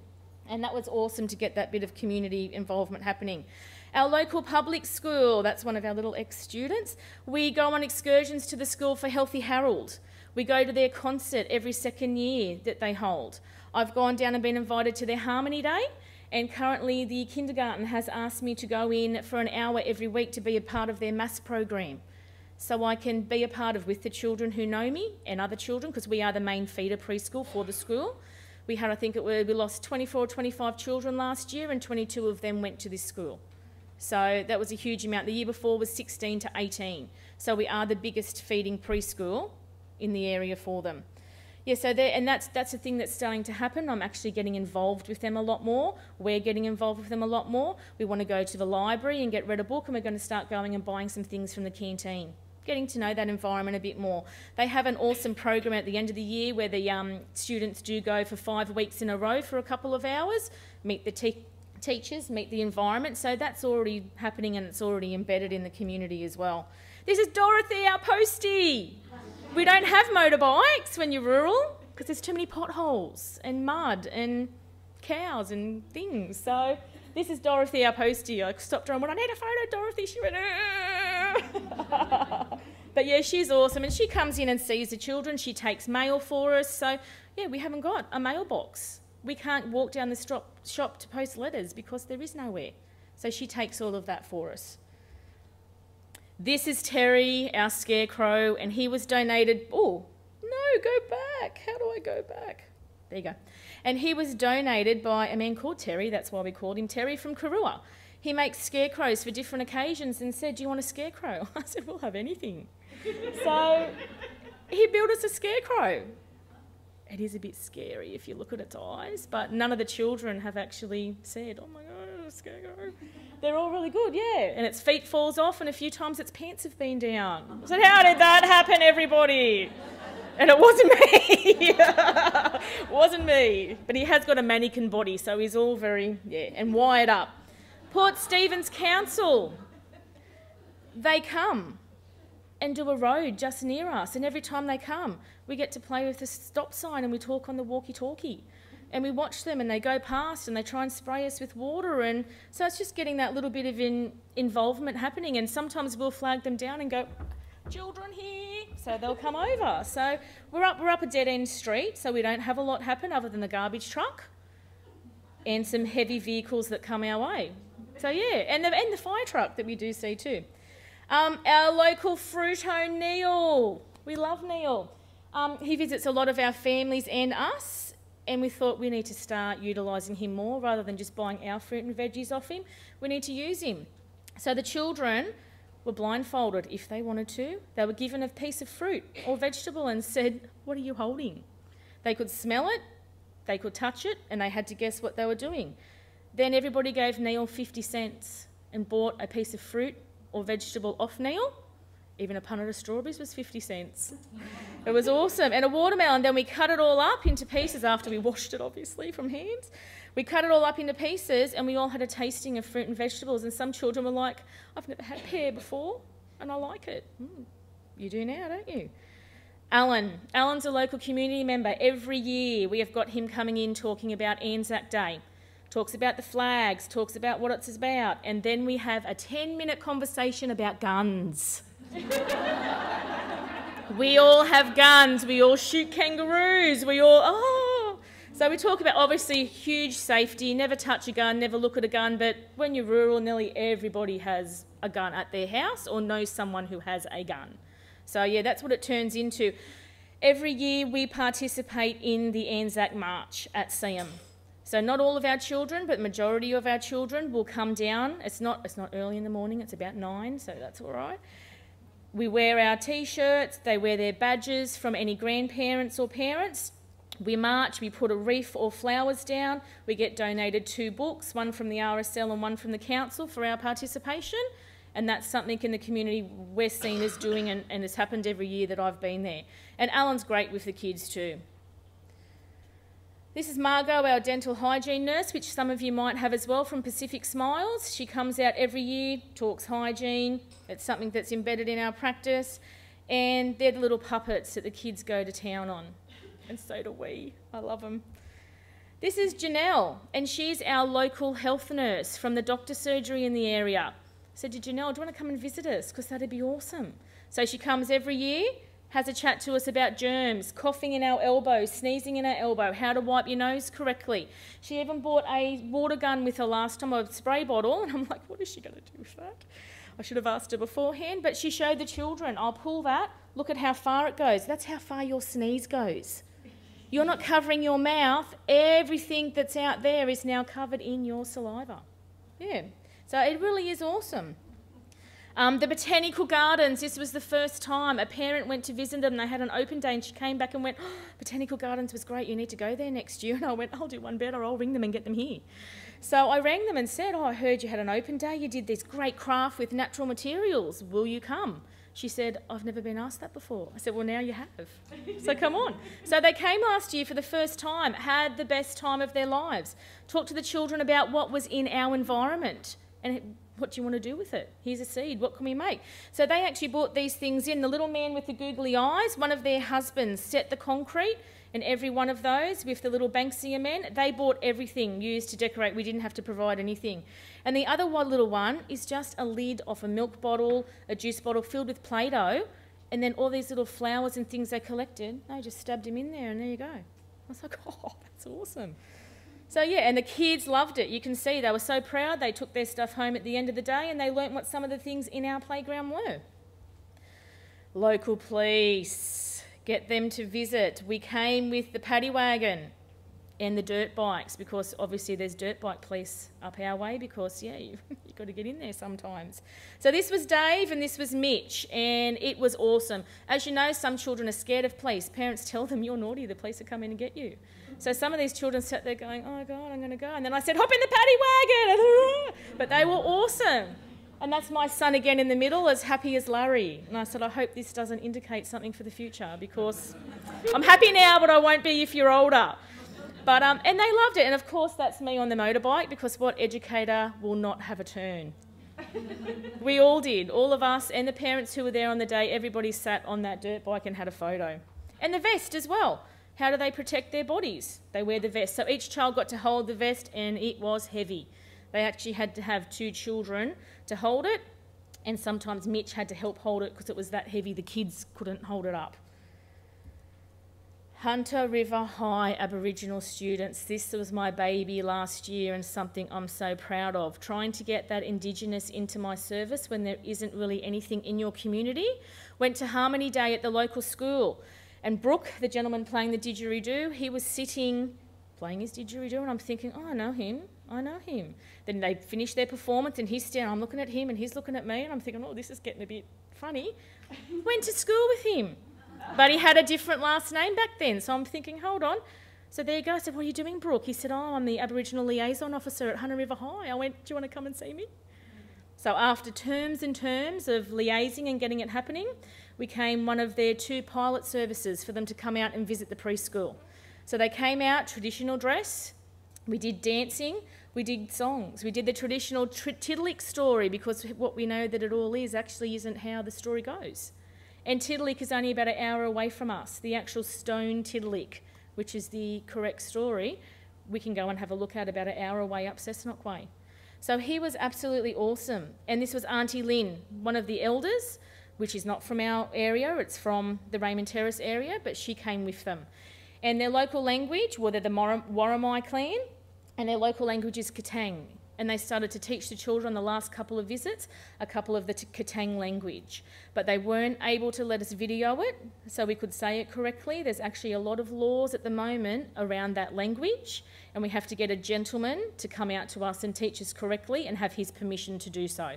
And that was awesome to get that bit of community involvement happening. Our local public school, that's one of our little ex-students, we go on excursions to the school for Healthy Harold. We go to their concert every second year that they hold. I've gone down and been invited to their Harmony Day, and currently the kindergarten has asked me to go in for an hour every week to be a part of their maths program. So I can be a part of with the children who know me and other children, because we are the main feeder preschool for the school. We had, I think we lost 24 or 25 children last year, and 22 of them went to this school. So that was a huge amount. The year before was 16 to 18. So we are the biggest feeding preschool in the area for them. Yeah, so that's a thing that's starting to happen. I'm actually getting involved with them a lot more. We're getting involved with them a lot more. We want to go to the library and get read a book, and we're going to start going and buying some things from the canteen, getting to know that environment a bit more. They have an awesome program at the end of the year where the students do go for 5 weeks in a row for a couple of hours, meet the teachers, meet the environment. So that's already happening, and it's already embedded in the community as well. This is Dorothy, our postie. We don't have motorbikes when you're rural because there's too many potholes and mud and cows and things. So this is Dorothy, our postie. I stopped her and went, I need a photo, Dorothy. She went, But yeah, she's awesome, and she comes in and sees the children. She takes mail for us. So yeah, we haven't got a mailbox. We can't walk down the shop to post letters because there is nowhere. So she takes all of that for us. This is Terry, our Scarecrow, and he was donated... Oh, no, go back. How do I go back? There you go. And he was donated by a man called Terry. That's why we called him Terry, from Karua. He makes scarecrows for different occasions and said, do you want a scarecrow? I said, we'll have anything. So he built us a scarecrow. It is a bit scary if you look at its eyes, but none of the children have actually said, oh my God, a scarecrow. They're all really good, yeah. And its feet falls off, and a few times its pants have been down. I said, how did that happen, everybody? And it wasn't me. It wasn't me. But he has got a mannequin body, so he's all very, yeah, and wired up. Port Stephens Council, they come and do a road just near us, and every time they come, we get to play with the stop sign and we talk on the walkie-talkie. And we watch them, and they go past and they try and spray us with water, and so it's just getting that little bit of involvement happening. And sometimes we'll flag them down and go, children here, so they'll come over. So we're up a dead-end street, so we don't have a lot happen other than the garbage truck and some heavy vehicles that come our way. So yeah, and the fire truck that we do see too. Our local fruit ONeil, we love Neil. He visits a lot of our families and us, and we thought we need to start utilising him more rather than just buying our fruit and veggies off him. We need to use him. So the children were blindfolded if they wanted to. They were given a piece of fruit or vegetable and said, what are you holding? They could smell it, they could touch it, and they had to guess what they were doing. Then everybody gave Neil 50 cents and bought a piece of fruit or vegetable off Neil. Even a punnet of strawberries was 50 cents. It was awesome. And a watermelon. Then we cut it all up into pieces after we washed it, obviously, from hands. We cut it all up into pieces, and we all had a tasting of fruit and vegetables. And some children were like, I've never had pear before, and I like it. You do now, don't you? Alan's a local community member. Every year we have got him coming in talking about ANZAC Day. Talks about the flags, talks about what it's about. And then we have a 10-minute conversation about guns. We all have guns, we all shoot kangaroos, So we talk about, obviously, huge safety, never touch a gun, never look at a gun, but when you're rural, nearly everybody has a gun at their house or knows someone who has a gun. So yeah, that's what it turns into. Every year we participate in the ANZAC March at Symposium. So not all of our children, but the majority of our children will come down. It's not early in the morning, it's about 9, so that's all right. We wear our T-shirts, they wear their badges from any grandparents or parents. We march, we put a wreath or flowers down. We get donated 2 books, one from the RSL and one from the council for our participation. And that's something in the community we're seen as doing, and it's happened every year that I've been there. And Alan's great with the kids too. This is Margot, our dental hygiene nurse, which some of you might have as well from Pacific Smiles. She comes out every year, talks hygiene. It's something that's embedded in our practice. And they're the little puppets that the kids go to town on. And so do we. I love them. This is Janelle, and she's our local health nurse from the doctor surgery in the area. I said to Janelle, do you want to come and visit us? Because that'd be awesome. So she comes every year, has a chat to us about germs, coughing in our elbow, sneezing in our elbow, how to wipe your nose correctly. She even bought a water gun with her last time, a spray bottle, and I'm like, what is she going to do with that? I should have asked her beforehand, but she showed the children, I'll pull that, look at how far it goes. That's how far your sneeze goes. You're not covering your mouth. Everything that's out there is now covered in your saliva. Yeah, so it really is awesome. The Botanical Gardens, this was the first time a parent went to visit them. They had an open day and she came back and went, oh, Botanical Gardens was great, you need to go there next year. And I went, I'll do one better, I'll ring them and get them here. So I rang them and said, oh, I heard you had an open day, you did this great craft with natural materials, will you come? She said, I've never been asked that before. I said, well, now you have. So come on. So they came last year for the first time, had the best time of their lives, talked to the children about what was in our environment and what do you want to do with it? Here's a seed, what can we make? So they actually brought these things in. The little man with the googly eyes, one of their husbands set the concrete, and every one of those with the little Banksia men, they bought everything used to decorate. We didn't have to provide anything. And the other one little one is just a lid off a milk bottle, a juice bottle filled with Play-Doh, and then all these little flowers and things they collected, they just stabbed him in there and there you go. I was like, oh, that's awesome. So yeah, and the kids loved it. You can see they were so proud. They took their stuff home at the end of the day and they learnt what some of the things in our playground were. Local police, get them to visit. We came with the paddy wagon and the dirt bikes because obviously there's dirt bike police up our way because, yeah, you've got to get in there sometimes. So this was Dave and this was Mitch and it was awesome. As you know, some children are scared of police. Parents tell them, you're naughty, the police will come in and get you. So some of these children sat there going, oh, God, I'm going to go. And then I said, hop in the paddy wagon. But they were awesome. And that's my son again in the middle, as happy as Larry. And I said, I hope this doesn't indicate something for the future because I'm happy now, but I won't be if you're older. But and they loved it. And, of course, that's me on the motorbike because what educator will not have a turn? We all did, all of us and the parents who were there on the day, everybody sat on that dirt bike and had a photo. And the vest as well. How do they protect their bodies? They wear the vest. So each child got to hold the vest and it was heavy. They actually had to have 2 children to hold it and sometimes Mitch had to help hold it because it was that heavy the kids couldn't hold it up. Hunter River High Aboriginal students. This was my baby last year and something I'm so proud of. Trying to get that Indigenous into my service when there isn't really anything in your community. Went to Harmony Day at the local school. And Brooke, the gentleman playing the didgeridoo, he was sitting playing his didgeridoo and I'm thinking, oh, I know him. Then they finished their performance and he's standing, I'm looking at him and he's looking at me and I'm thinking, oh, this is getting a bit funny. Went to school with him. But he had a different last name back then, so I'm thinking, hold on. So there you go. I said, what are you doing, Brooke? He said, oh, I'm the Aboriginal Liaison Officer at Hunter River High. I went, do you want to come and see me? So after terms and terms of liaising and getting it happening, we came one of their 2 pilot services for them to come out and visit the preschool. So they came out, traditional dress, we did dancing, we did songs, we did the traditional Tiddalik story because what we know that it all is actually isn't how the story goes. And Tiddalik is only about an hour away from us, the actual stone Tiddalik, which is the correct story, we can go and have a look at about an hour away up Cessnock Way. So he was absolutely awesome. And this was Auntie Lynn, one of the elders, which is not from our area, it's from the Raymond Terrace area, but she came with them. And their local language, well, they're the Warramai clan, and their local language is Kitang. And they started to teach the children on the last couple of visits a couple of the Kitang language. But they weren't able to let us video it so we could say it correctly. There's actually a lot of laws at the moment around that language, and we have to get a gentleman to come out to us and teach us correctly and have his permission to do so.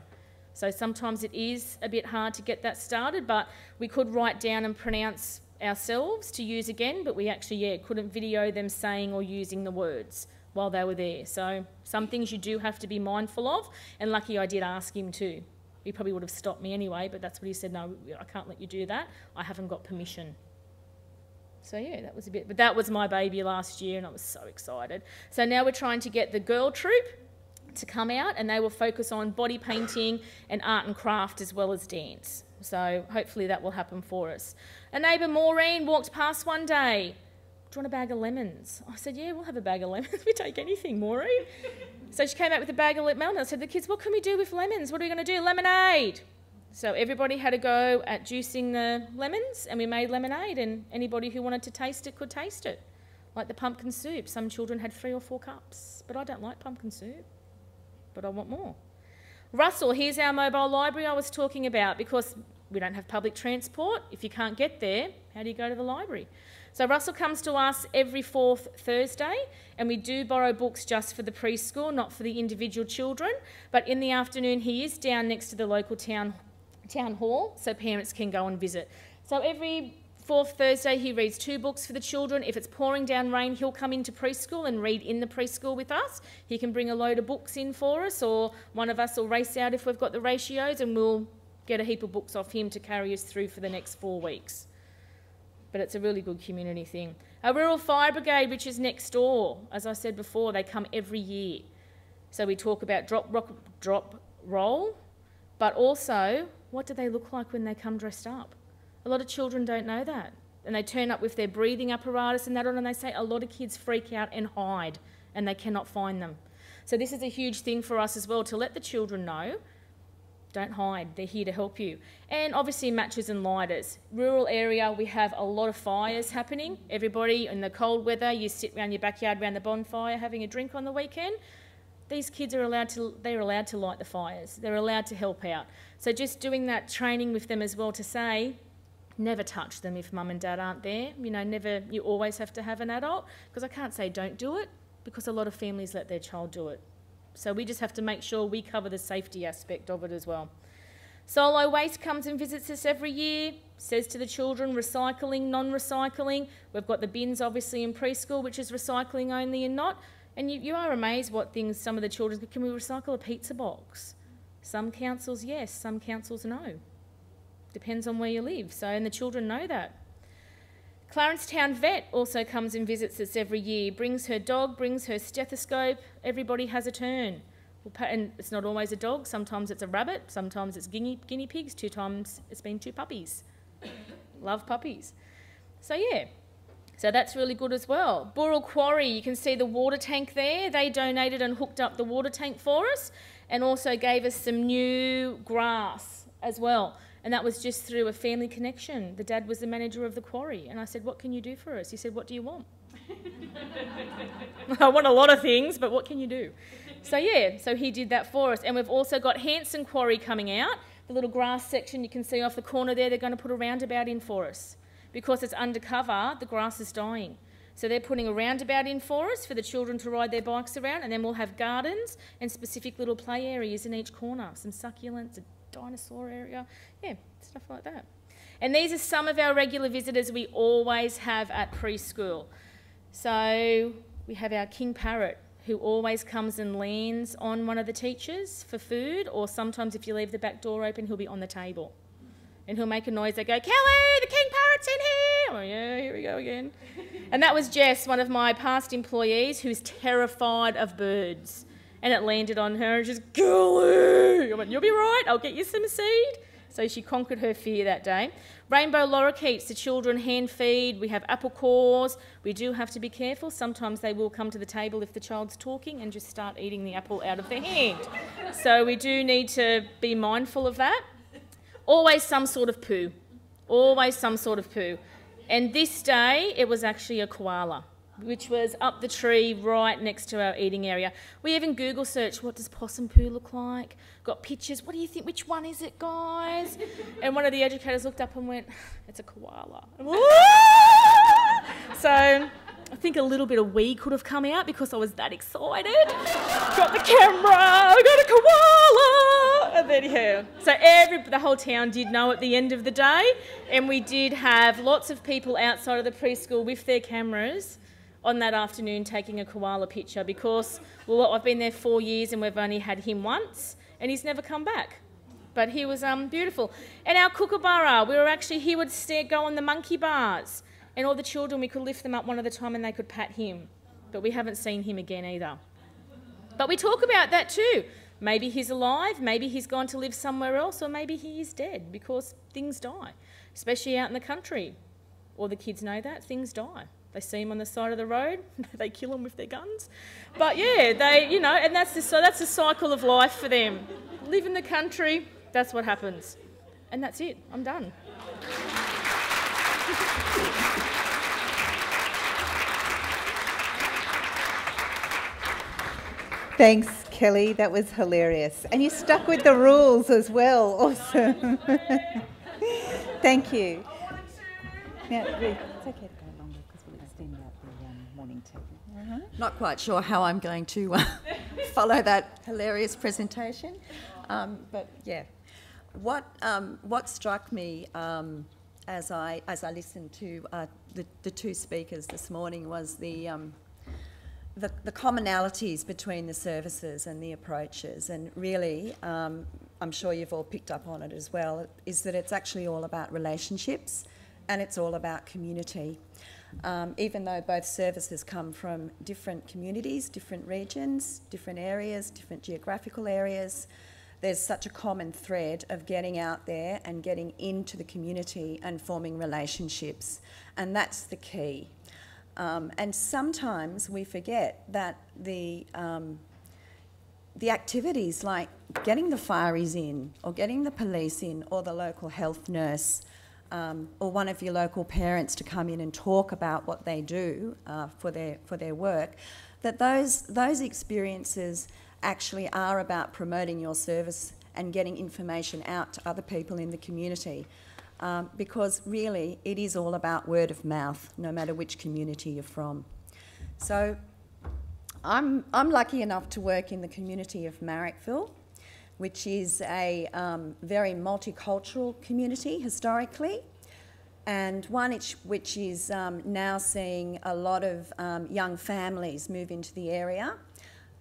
So sometimes it is a bit hard to get that started, but we could write down and pronounce ourselves to use again, but we actually, couldn't video them saying or using the words while they were there. So some things you do have to be mindful of, and lucky I did ask him to. He probably would have stopped me anyway, but that's what he said, no, I can't let you do that. I haven't got permission. So yeah, that was a bit, but that was my baby last year and I was so excited. So now we're trying to get the girl troop to come out and they will focus on body painting and art and craft as well as dance. So hopefully that will happen for us. A neighbour, Maureen, walked past one day, do you want a bag of lemons? I said, yeah, we'll have a bag of lemons. We take anything, Maureen. So she came out with a bag of lemons. I said to the kids, what can we do with lemons? What are we going to do? Lemonade. So everybody had a go at juicing the lemons, and we made lemonade, and anybody who wanted to taste it could taste it. Like the pumpkin soup. Some children had 3 or 4 cups, but I don't like pumpkin soup, but I want more. Russell, here's our mobile library I was talking about, because we don't have public transport. If you can't get there, how do you go to the library? So Russell comes to us every 4th Thursday, and we do borrow books just for the preschool, not for the individual children. But in the afternoon, he is down next to the local town hall, so parents can go and visit. So every 4th Thursday, he reads 2 books for the children. If it's pouring down rain, he'll come into preschool and read in the preschool with us. He can bring a load of books in for us, or one of us will race out if we've got the ratios, and we'll get a heap of books off him to carry us through for the next 4 weeks. But it's a really good community thing. Our Rural Fire Brigade, which is next door, as I said before, they come every year. So we talk about drop, roll, but also, what do they look like when they come dressed up? A lot of children don't know that. And they turn up with their breathing apparatus and that on, and they say a lot of kids freak out and hide, and they cannot find them. So this is a huge thing for us as well, to let the children know, don't hide, they're here to help you. And obviously matches and lighters. Rural area, we have a lot of fires happening. Everybody in the cold weather, you sit around your backyard around the bonfire having a drink on the weekend. These kids are allowed to light the fires. They're allowed to help out. So just doing that training with them as well, to say, never touch them if mum and dad aren't there. You know, never, you always have to have an adult, because I can't say don't do it, because a lot of families let their child do it. So we just have to make sure we cover the safety aspect of it as well. Solo Waste comes and visits us every year, says to the children, recycling, non-recycling. We've got the bins obviously in preschool, which is recycling only and not. And you are amazed what things some of the children, can we recycle a pizza box? Some councils yes, some councils no. Depends on where you live. So, and the children know that. Clarencetown Vet also comes and visits us every year, brings her dog, brings her stethoscope, everybody has a turn. And it's not always a dog, sometimes it's a rabbit, sometimes it's guinea pigs, 2 times it's been 2 puppies. Love puppies. So yeah, so that's really good as well. Borel Quarry, you can see the water tank there. They donated and hooked up the water tank for us, and also gave us some new grass as well. And that was just through a family connection. The dad was the manager of the quarry. And I said, what can you do for us? He said, what do you want? I want a lot of things, but what can you do? So yeah, so he did that for us. And we've also got Hanson Quarry coming out. The little grass section you can see off the corner there, they're going to put a roundabout in for us. Because it's undercover, the grass is dying. So they're putting a roundabout in for us for the children to ride their bikes around, and then we'll have gardens and specific little play areas in each corner, some succulents, a dinosaur area, yeah, stuff like that. And these are some of our regular visitors we always have at preschool. So we have our king parrot, who always comes and lands on one of the teachers for food, or sometimes if you leave the back door open, he'll be on the table. And he'll make a noise, they go, Kelly, the king parrot's in here! Oh yeah, here we go again. And that was Jess, one of my past employees, who's terrified of birds. And it landed on her and she's, Kelly! I went, you'll be right, I'll get you some seed. So she conquered her fear that day. Rainbow lorikeets, the children hand feed. We have apple cores. We do have to be careful. Sometimes they will come to the table if the child's talking and just start eating the apple out of their hand. So we do need to be mindful of that. Always some sort of poo. Always some sort of poo. And this day, it was actually a koala, which was up the tree right next to our eating area. We even Google searched, what does possum poo look like? Got pictures, what do you think, which one is it, guys? And one of the educators looked up and went, it's a koala. So I think a little bit of wee could have come out because I was that excited. Got the camera, I got a koala! And then, yeah. So the whole town did know at the end of the day, and we did have lots of people outside of the preschool with their cameras on that afternoon taking a koala picture because, well, I've been there 4 years and we've only had him once and he's never come back. But he was beautiful. And our kookaburra, he would go on the monkey bars, and all the children, we could lift them up one at a time and they could pat him. But we haven't seen him again either. But we talk about that too. Maybe he's alive, maybe he's gone to live somewhere else, or maybe he is dead because things die, especially out in the country. All the kids know that, things die. They see them on the side of the road, they kill them with their guns. But yeah, they, you know, and that's the cycle of life for them. Live in the country, that's what happens. And that's it, I'm done. Thanks, Kelly. That was hilarious. And you stuck with the rules as well. Awesome. Thank you. Now, it's okay to go longer because we'll extend out the morning tea. Not quite sure how I'm going to follow that hilarious presentation, but yeah, what struck me as I listened to the two speakers this morning was the commonalities between the services and the approaches, and really, I'm sure you've all picked up on it as well, is that it's actually all about relationships and it's all about community. Even though both services come from different communities, different regions, different areas, different geographical areas, there's such a common thread of getting out there and getting into the community and forming relationships, and that's the key. And sometimes we forget that the activities like getting the fireys in, or getting the police in, or the local health nurse, or one of your local parents to come in and talk about what they do for their work, that those experiences actually are about promoting your service and getting information out to other people in the community. Because really it is all about word of mouth, no matter which community you're from. So I'm lucky enough to work in the community of Marrickville, which is a very multicultural community historically, and one which is now seeing a lot of young families move into the area.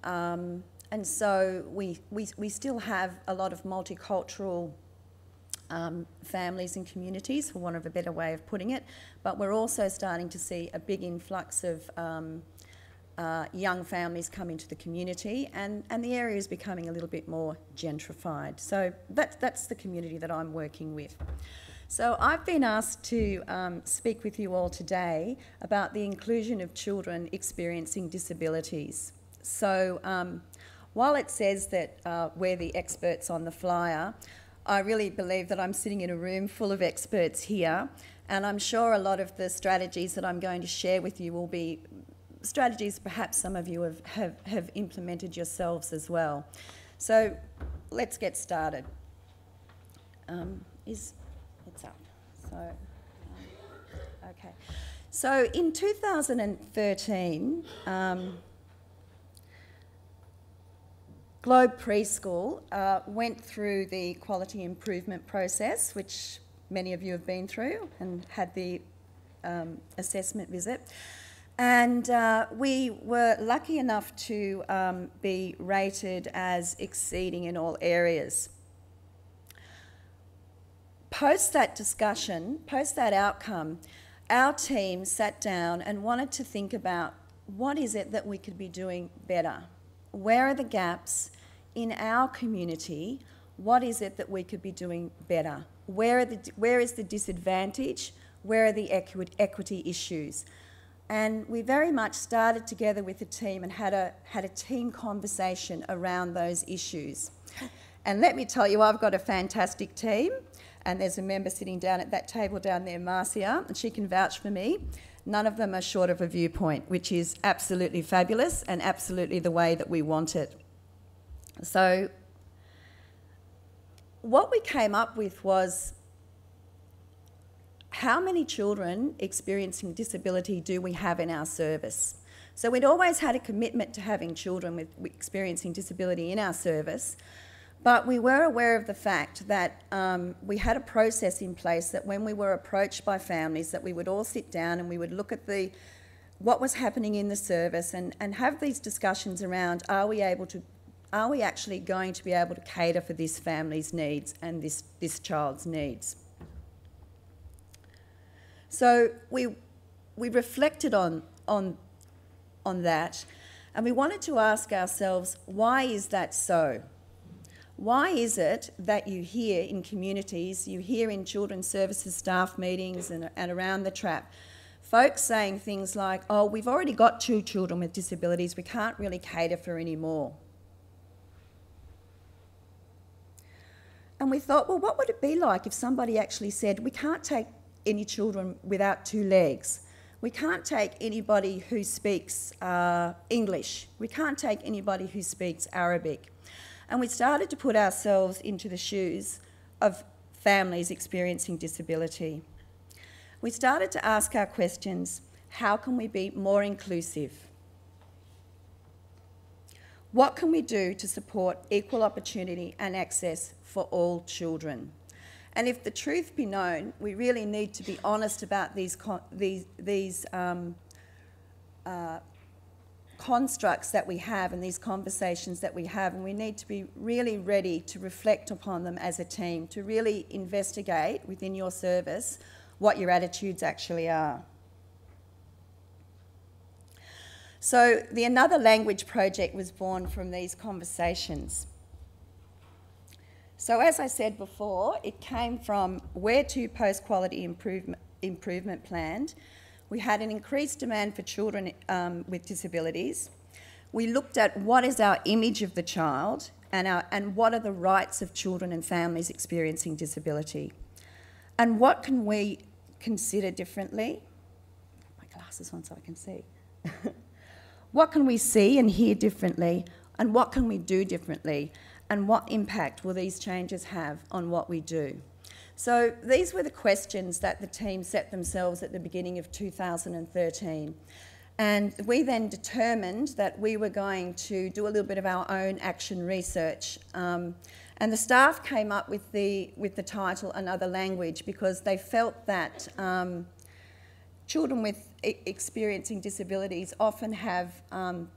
And so we still have a lot of multicultural families and communities, for want of a better way of putting it, but we're also starting to see a big influx of young families come into the community, and the area is becoming a little bit more gentrified. So that's the community that I'm working with. So I've been asked to speak with you all today about the inclusion of children experiencing disabilities. So while it says that we're the experts on the flyer, I really believe that I'm sitting in a room full of experts here, and I'm sure a lot of the strategies that I'm going to share with you will be strategies perhaps some of you have implemented yourselves as well. So let's get started. It's up. So, okay. So in 2013, Globe Preschool went through the quality improvement process, which many of you have been through and had the assessment visit. And we were lucky enough to be rated as exceeding in all areas. Post that discussion, post that outcome, our team sat down and wanted to think about what is it that we could be doing better? Where are the gaps in our community? What is it that we could be doing better? Where is the disadvantage? Where are the equity issues? And we very much started together with the team and had a team conversation around those issues. And let me tell you, I've got a fantastic team, and there's a member sitting down at that table down there, Marcia, and she can vouch for me. None of them are short of a viewpoint, which is absolutely fabulous and absolutely the way that we want it. So what we came up with was, how many children experiencing disability do we have in our service? So we'd always had a commitment to having children with experiencing disability in our service, but we were aware of the fact that we had a process in place that when we were approached by families, that we would all sit down and we would look at what was happening in the service and have these discussions around, are we actually going to be able to cater for this family's needs and this child's needs? So we reflected on that, and we wanted to ask ourselves, why is that so? Why is it that you hear in communities, you hear in children's services staff meetings and around the trap, folks saying things like, oh, we've already got 2 children with disabilities, we can't really cater for any more. And we thought, well, what would it be like if somebody actually said, we can't take any children without 2 legs, we can't take anybody who speaks English, we can't take anybody who speaks Arabic. And we started to put ourselves into the shoes of families experiencing disability. We started to ask our questions, how can we be more inclusive? What can we do to support equal opportunity and access for all children? And if the truth be known, we really need to be honest about these constructs that we have and these conversations that we have, and we need to be really ready to reflect upon them as a team, to really investigate within your service what your attitudes actually are. So the Another Language project was born from these conversations. So as I said before, it came from where to post-quality improvement planned. We had an increased demand for children with disabilities. We looked at what is our image of the child and what are the rights of children and families experiencing disability. And what can we consider differently? My glasses on so I can see. What can we see and hear differently, and what can we do differently, and what impact will these changes have on what we do? So these were the questions that the team set themselves at the beginning of 2013. And we then determined that we were going to do a little bit of our own action research. And the staff came up with the title Another Language because they felt that children with experiencing disabilities often have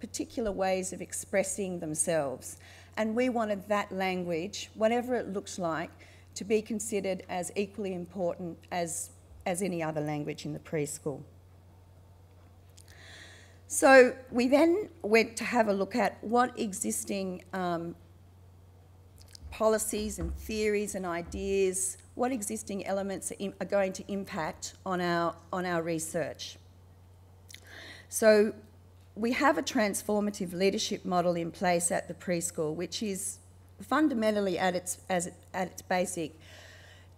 particular ways of expressing themselves. And we wanted that language, whatever it looks like, to be considered as equally important as any other language in the preschool. So we then went to have a look at what existing policies and theories and ideas, what existing elements are going to impact on our research. So we have a transformative leadership model in place at the preschool, which is fundamentally at its basic,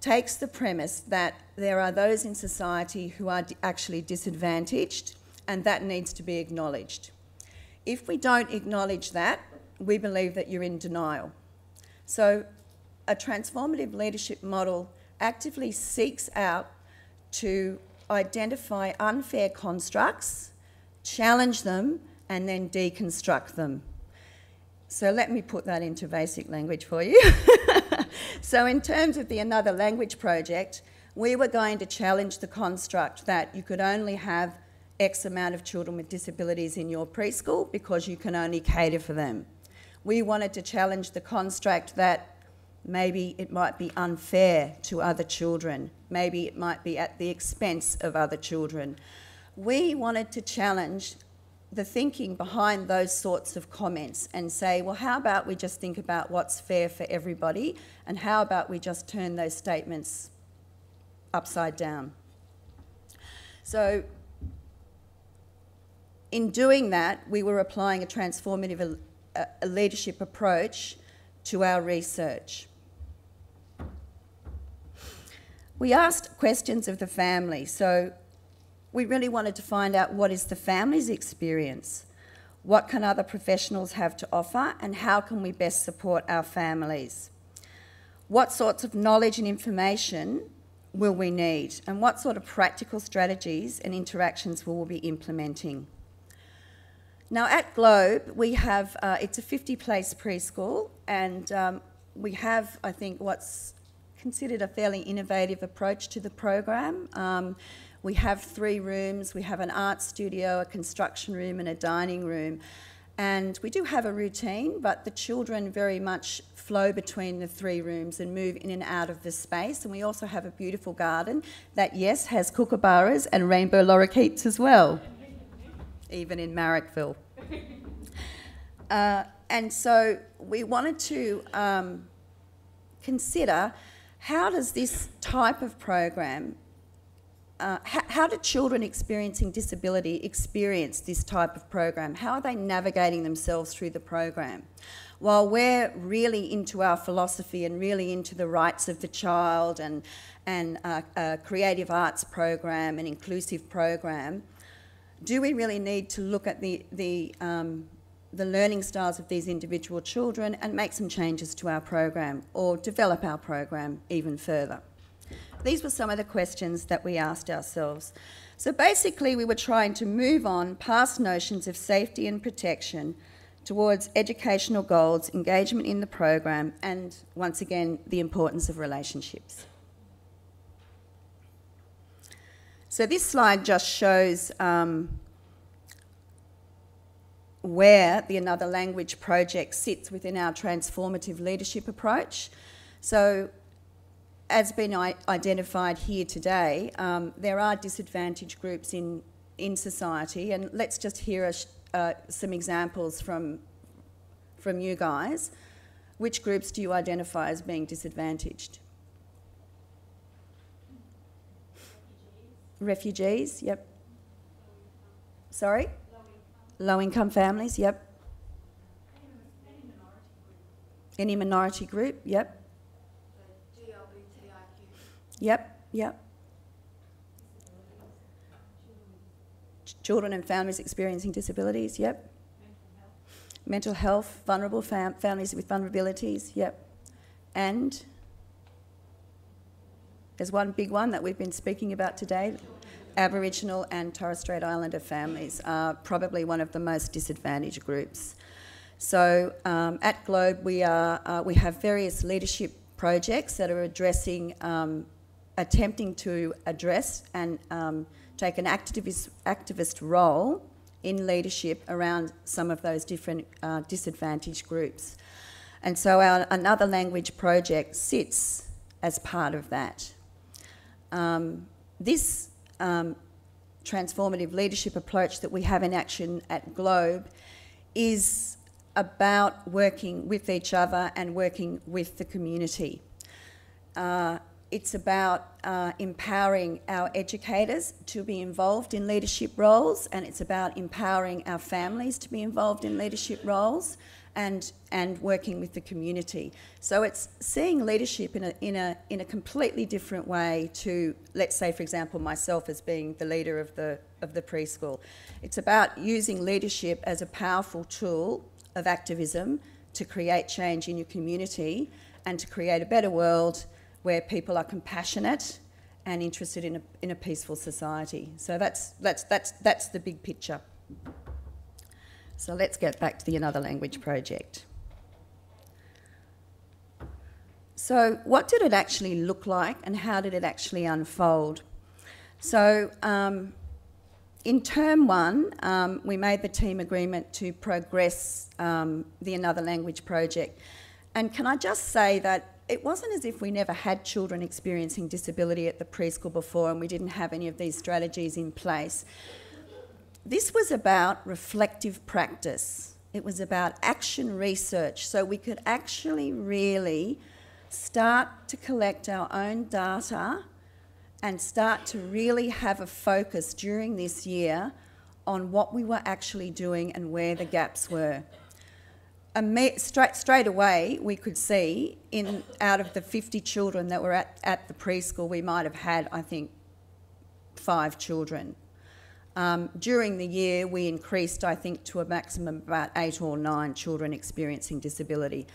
takes the premise that there are those in society who are actually disadvantaged, and that needs to be acknowledged. If we don't acknowledge that, we believe that you're in denial. So a transformative leadership model actively seeks out to identify unfair constructs, challenge them, and then deconstruct them. So let me put that into basic language for you. So in terms of the Another Language project, we were going to challenge the construct that you could only have X amount of children with disabilities in your preschool because you can only cater for them. We wanted to challenge the construct that maybe it might be unfair to other children, maybe it might be at the expense of other children. We wanted to challenge the thinking behind those sorts of comments and say, well, how about we just think about what's fair for everybody, and how about we just turn those statements upside down? So in doing that, we were applying a transformative leadership approach to our research. We asked questions of the family. So we really wanted to find out what is the family's experience, what can other professionals have to offer, and how can we best support our families? What sorts of knowledge and information will we need, and what sort of practical strategies and interactions will we be implementing? Now at Globe, we have, it's a 50-place preschool, and we have, I think, what's considered a fairly innovative approach to the program. We have 3 rooms. We have an art studio, a construction room, and a dining room. And we do have a routine, but the children very much flow between the 3 rooms and move in and out of the space. And we also have a beautiful garden that, yes, has kookaburras and rainbow lorikeets as well, even in Marrickville. And so we wanted to consider, how does this type of program how do children experiencing disability experience this type of program? How are they navigating themselves through the program? While we're really into our philosophy and really into the rights of the child and a creative arts program, an inclusive program, do we really need to look at the learning styles of these individual children and make some changes to our program or develop our program even further? These were some of the questions that we asked ourselves. So basically we were trying to move on past notions of safety and protection towards educational goals, engagement in the program, and once again, the importance of relationships. So this slide just shows where the Another Language project sits within our transformative leadership approach. So, as been identified here today, there are disadvantaged groups in society, and let's just hear some examples from you guys. Which groups do you identify as being disadvantaged? Refugees, yep. Sorry? Low-income families, yep. Any minority group, yep. Yep, yep. Children and families experiencing disabilities, yep. Mental health, vulnerable families with vulnerabilities, yep. And there's one big one that we've been speaking about today. Aboriginal and Torres Strait Islander families are probably one of the most disadvantaged groups. So at Globe we have various leadership projects that are addressing, attempting to address and take an activist role in leadership around some of those different disadvantaged groups. And so our Another Language project sits as part of that. This transformative leadership approach that we have in action at Globe is about working with each other and working with the community. It's about empowering our educators to be involved in leadership roles, and it's about empowering our families to be involved in leadership roles and working with the community. So it's seeing leadership in a completely different way to, let's say, for example, myself as being the leader of the preschool. It's about using leadership as a powerful tool of activism to create change in your community and to create a better world where people are compassionate and interested in a peaceful society. So that's the big picture. So let's get back to the Another Language project. So what did it actually look like and how did it actually unfold? So in term one, we made the team agreement to progress the Another Language project. And can I just say that it wasn't as if we never had children experiencing disability at the preschool before and we didn't have any of these strategies in place. This was about reflective practice. It was about action research, so we could actually really start to collect our own data and start to really have a focus during this year on what we were actually doing and where the gaps were. Straight away, we could see out of the 50 children that were at the preschool, we might have had, I think, 5 children. During the year, we increased, I think, to a maximum of about 8 or 9 children experiencing disability.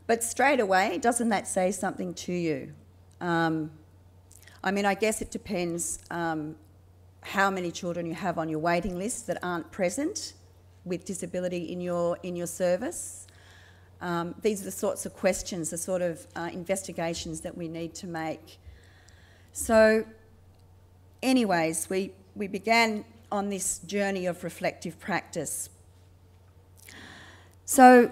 But straight away, doesn't that say something to you? I mean, I guess it depends how many children you have on your waiting list that aren't present with disability in your service. These are the sorts of questions, the sort of investigations that we need to make. So, anyways, we began on this journey of reflective practice. So,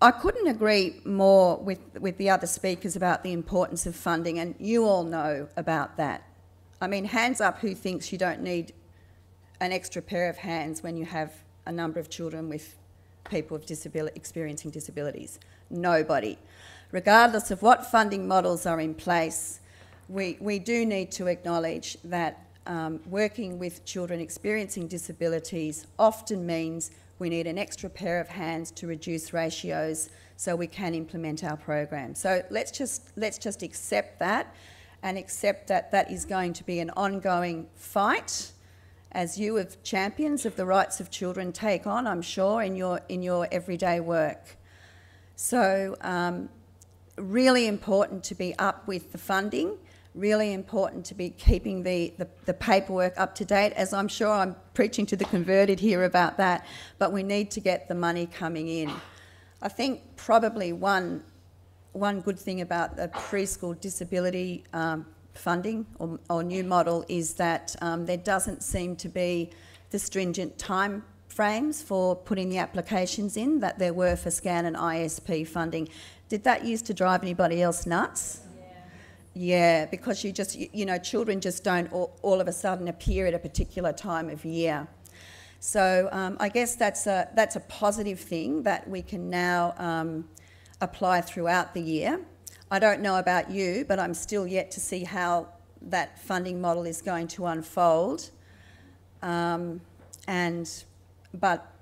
I couldn't agree more with the other speakers about the importance of funding, and you all know about that. I mean, hands up who thinks you don't need an extra pair of hands when you have a number of children with people with experiencing disabilities. Nobody. Regardless of what funding models are in place, we do need to acknowledge that working with children experiencing disabilities often means we need an extra pair of hands to reduce ratios so we can implement our program. So let's just accept that, and accept that that is going to be an ongoing fight as you as champions of the rights of children take on, I'm sure, in your everyday work. So really important to be up with the funding, really important to be keeping the paperwork up to date, as I'm sure I'm preaching to the converted here about that, but we need to get the money coming in. I think probably one good thing about the preschool disability funding or new model is that there doesn't seem to be the stringent time frames for putting the applications in that there were for SCAN and ISP funding. Did that used to drive anybody else nuts? Yeah, because you know, children just don't all of a sudden appear at a particular time of year. So I guess that's a positive thing that we can now apply throughout the year. I don't know about you, but I'm still yet to see how that funding model is going to unfold. But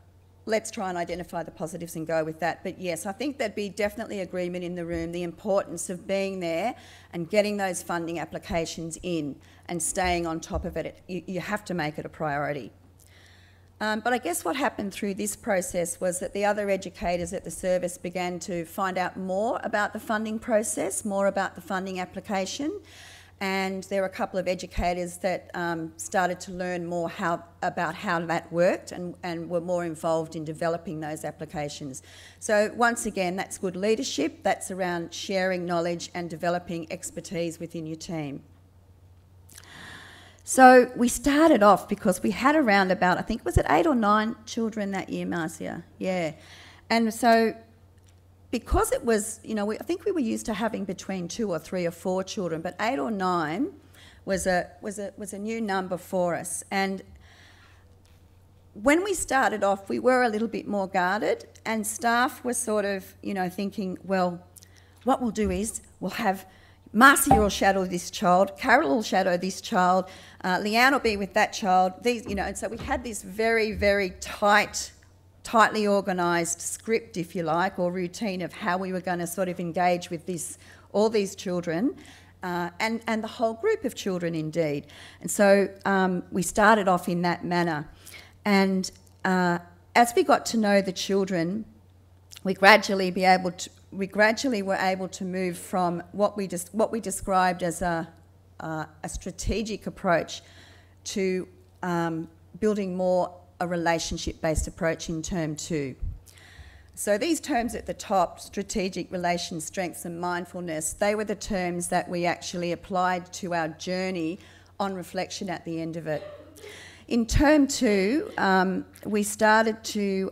let's try and identify the positives and go with that. But yes, I think there'd be definitely agreement in the room, the importance of being there and getting those funding applications in and staying on top of it. You have to make it a priority. But I guess what happened through this process was that the other educators at the service began to find out more about the funding process, more about the funding application, and there were a couple of educators that started to learn more about how that worked and were more involved in developing those applications. So once again, that's good leadership. That's around sharing knowledge and developing expertise within your team. So we started off because we had around about, I think, was it 8 or 9 children that year, Marcia? Yeah. And so because it was, you know, I think we were used to having between 2 or 3 or 4 children, but 8 or 9 was a new number for us. And when we started off, we were a little bit more guarded, and staff were sort of, you know, thinking, well, what we'll do is we'll have Marcia will shadow this child, Carol will shadow this child, Leanne will be with that child. These, you know, and so we had this very, very tightly organised script, if you like, or routine of how we were going to sort of engage with all these children, and the whole group of children indeed. And so we started off in that manner, and as we got to know the children, we gradually were able to move from what we described as a strategic approach to building more a relationship-based approach in term 2. So these terms at the top, strategic, relation, strengths and mindfulness, they were the terms that we actually applied to our journey on reflection at the end of it. In term 2, we started to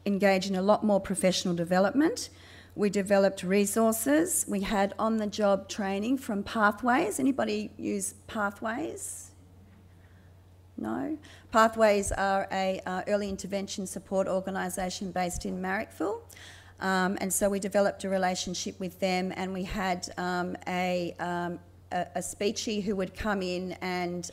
engage in a lot more professional development. We developed resources. We had on-the-job training from Pathways. Anybody use Pathways? No? Pathways are a early intervention support organisation based in Marrickville. And so we developed a relationship with them, and we had a speechie who would come in and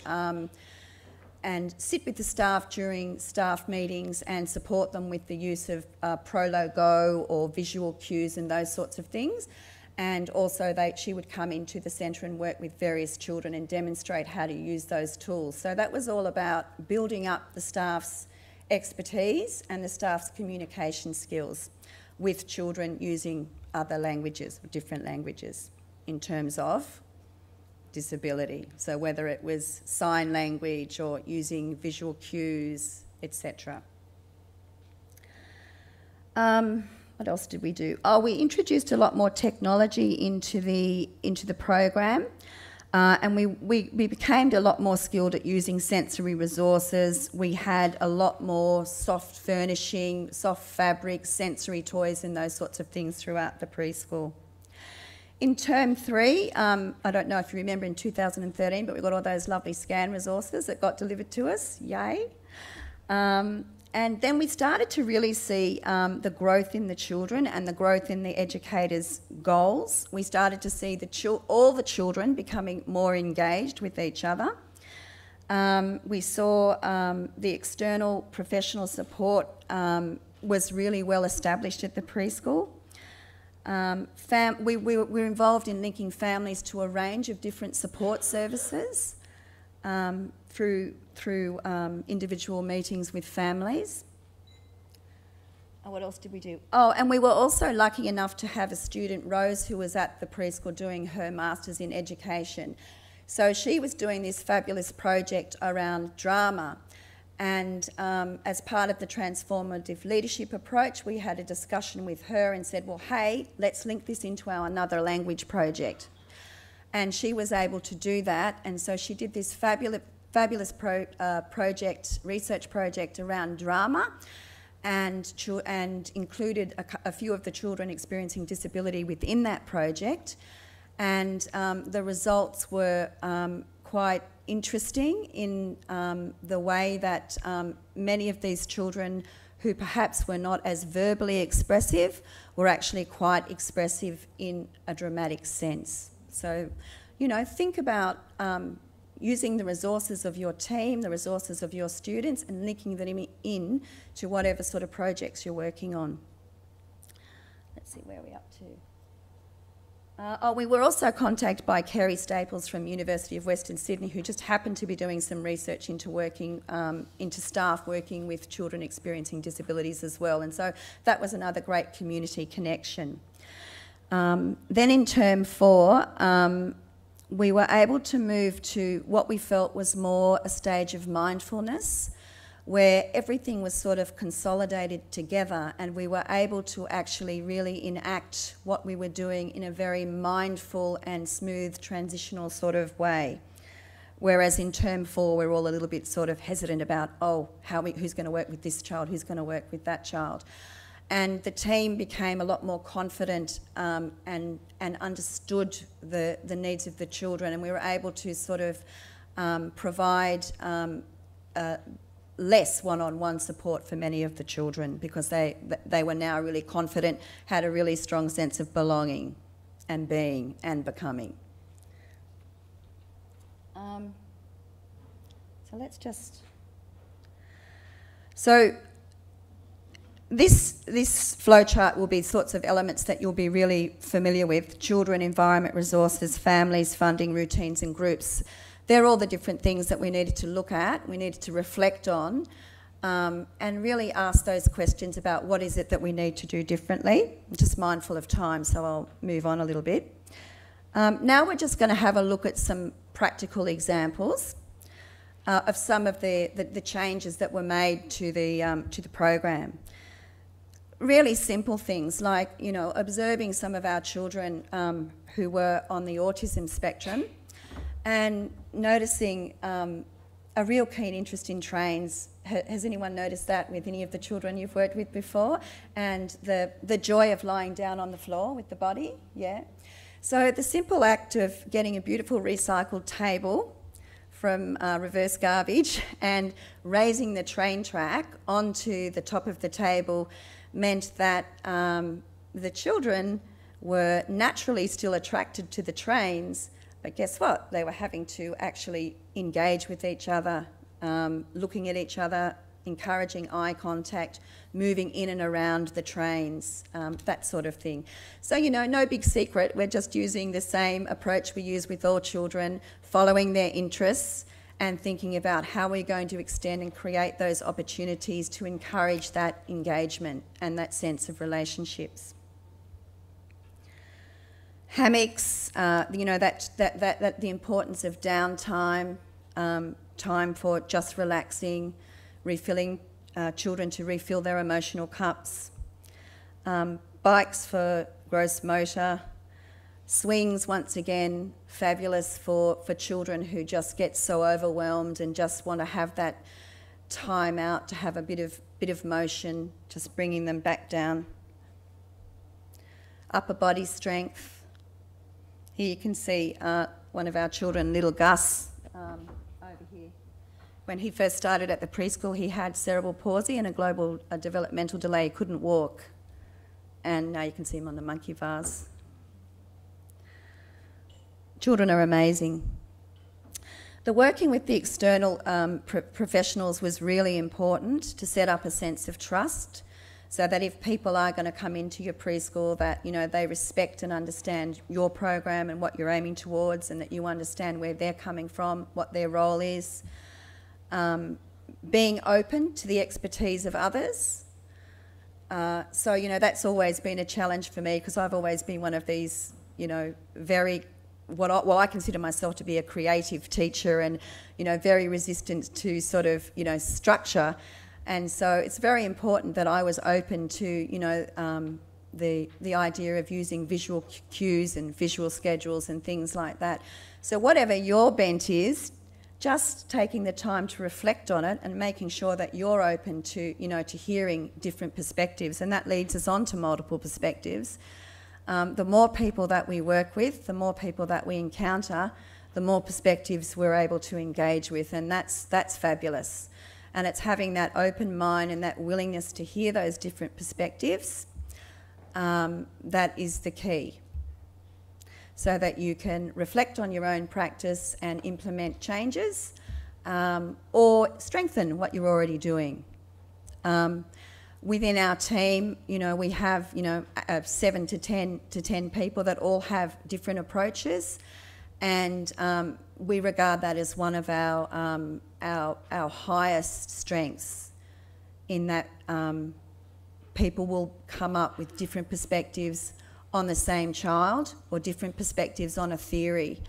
sit with the staff during staff meetings and support them with the use of Prolo Go or visual cues and those sorts of things. And also she would come into the centre and work with various children and demonstrate how to use those tools. So that was all about building up the staff's expertise and the staff's communication skills with children using other languages, different languages, in terms of disability. So whether it was sign language or using visual cues, etc. What else did we do? Oh, we introduced a lot more technology into the program, and we became a lot more skilled at using sensory resources. We had a lot more soft furnishing, soft fabric, sensory toys and those sorts of things throughout the preschool. In term 3, I don't know if you remember in 2013, but we got all those lovely scan resources that got delivered to us, yay. And then we started to really see the growth in the children and the growth in the educators' goals. We started to see all the children becoming more engaged with each other. We saw the external professional support was really well established at the preschool. We were involved in linking families to a range of different support services through individual meetings with families. What else did we do? Oh, and we were also lucky enough to have a student, Rose, who was at the preschool doing her Masters in Education. So she was doing this fabulous project around drama. And as part of the transformative leadership approach, we had a discussion with her and said, well, hey, let's link this into our Another Language project. And she was able to do that. And so she did this fabulous research project around drama, and included a few of the children experiencing disability within that project. And the results were quite interesting in the way that many of these children who perhaps were not as verbally expressive were actually quite expressive in a dramatic sense. So, you know, think about using the resources of your team, the resources of your students, and linking them in to whatever sort of projects you're working on. Let's see, where are we up to? We were also contacted by Kerry Staples from University of Western Sydney, who just happened to be doing some research into working, into staff working with children experiencing disabilities as well. And so that was another great community connection. Then in term 4, we were able to move to what we felt was more a stage of mindfulness, where everything was sort of consolidated together, and we were able to actually really enact what we were doing in a very mindful and smooth transitional sort of way. Whereas in term 4, we're all a little bit sort of hesitant about, oh, who's going to work with this child, who's going to work with that child. And the team became a lot more confident and understood the needs of the children, and we were able to sort of provide less one-on-one support for many of the children, because they were now really confident, had a really strong sense of belonging and being and becoming. So let's just... So this flowchart will be sorts of elements that you'll be really familiar with: children, environment, resources, families, funding, routines and groups. They're all the different things that we needed to look at, we needed to reflect on, and really ask those questions about what is it that we need to do differently. I'm just mindful of time, so I'll move on a little bit. Now we're just going to have a look at some practical examples of some of the changes that were made to the program. Really simple things like, you know, observing some of our children who were on the autism spectrum, and noticing a real keen interest in trains. Has anyone noticed that with any of the children you've worked with before? And the joy of lying down on the floor with the body, yeah. So the simple act of getting a beautiful recycled table from reverse garbage and raising the train track onto the top of the table meant that the children were naturally still attracted to the trains, but guess what? They were having to actually engage with each other, looking at each other, encouraging eye contact, moving in and around the trains, that sort of thing. So, you know, no big secret. We're just using the same approach we use with all children, following their interests and thinking about how we're going to extend and create those opportunities to encourage that engagement and that sense of relationships. Hammocks, you know, that the importance of downtime, time for just relaxing, refilling, children to refill their emotional cups, bikes for gross motor, swings, once again, fabulous for children who just get so overwhelmed and just want to have that time out to have a bit of motion, just bringing them back down. Upper body strength. Here you can see one of our children, little Gus, over here, When he first started at the preschool, he had cerebral palsy and a global developmental delay. He couldn't walk. And now you can see him on the monkey vase. Children are amazing. The working with the external professionals was really important to set up a sense of trust, so that if people are going to come into your preschool, that, you know, they respect and understand your program and what you're aiming towards, and that you understand where they're coming from, what their role is. Being open to the expertise of others. So, you know, that's always been a challenge for me, because I've always been one of these, you know, very, what I consider myself to be a creative teacher, and, you know, very resistant to sort of, you know, structure. And so it's very important that I was open to, you know, the idea of using visual cues and visual schedules and things like that. So whatever your bent is, just taking the time to reflect on it and making sure that you're open to, you know, to hearing different perspectives, and that leads us on to multiple perspectives. The more people that we work with, the more people that we encounter, the more perspectives we're able to engage with, and that's fabulous. And it's having that open mind and that willingness to hear those different perspectives that is the key, so that you can reflect on your own practice and implement changes or strengthen what you're already doing. Within our team, you know, we have, you know, 7 to 10 people that all have different approaches, and we regard that as one of our highest strengths, in that people will come up with different perspectives on the same child, or different perspectives on a theory.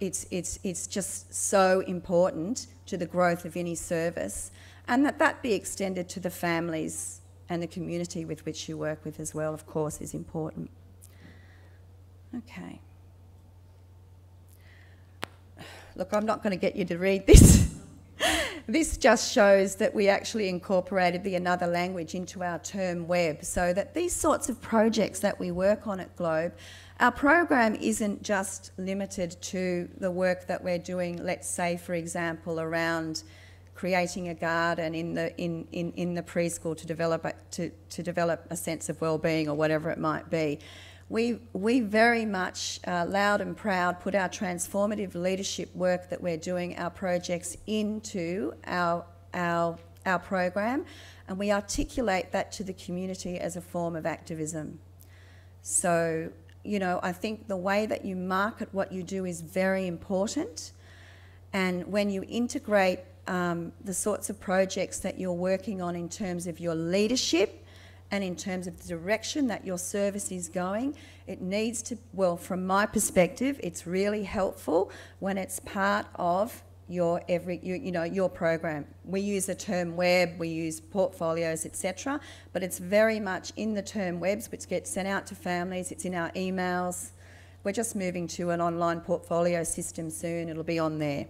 It's just so important to the growth of any service, and that be extended to the families and the community with which you work with as well, of course, is important. Okay. Look, I'm not going to get you to read this. This just shows that we actually incorporated the another language into our term web, so that these sorts of projects that we work on at Globe, our program isn't just limited to the work that we're doing, let's say, for example, around creating a garden in the preschool to develop a sense of well-being, or whatever it might be. We very much, loud and proud, put our transformative leadership work that we're doing, our projects, into our program, and we articulate that to the community as a form of activism. So, you know, I think the way that you market what you do is very important, and when you integrate the sorts of projects that you're working on in terms of your leadership and in terms of the direction that your service is going, it needs to, well, from my perspective, it's really helpful when it's part of your your program. We use the term web, we use portfolios, etc., but it's very much in the term webs, which gets sent out to families. It's in our emails. We're just moving to an online portfolio system soon. It'll be on there.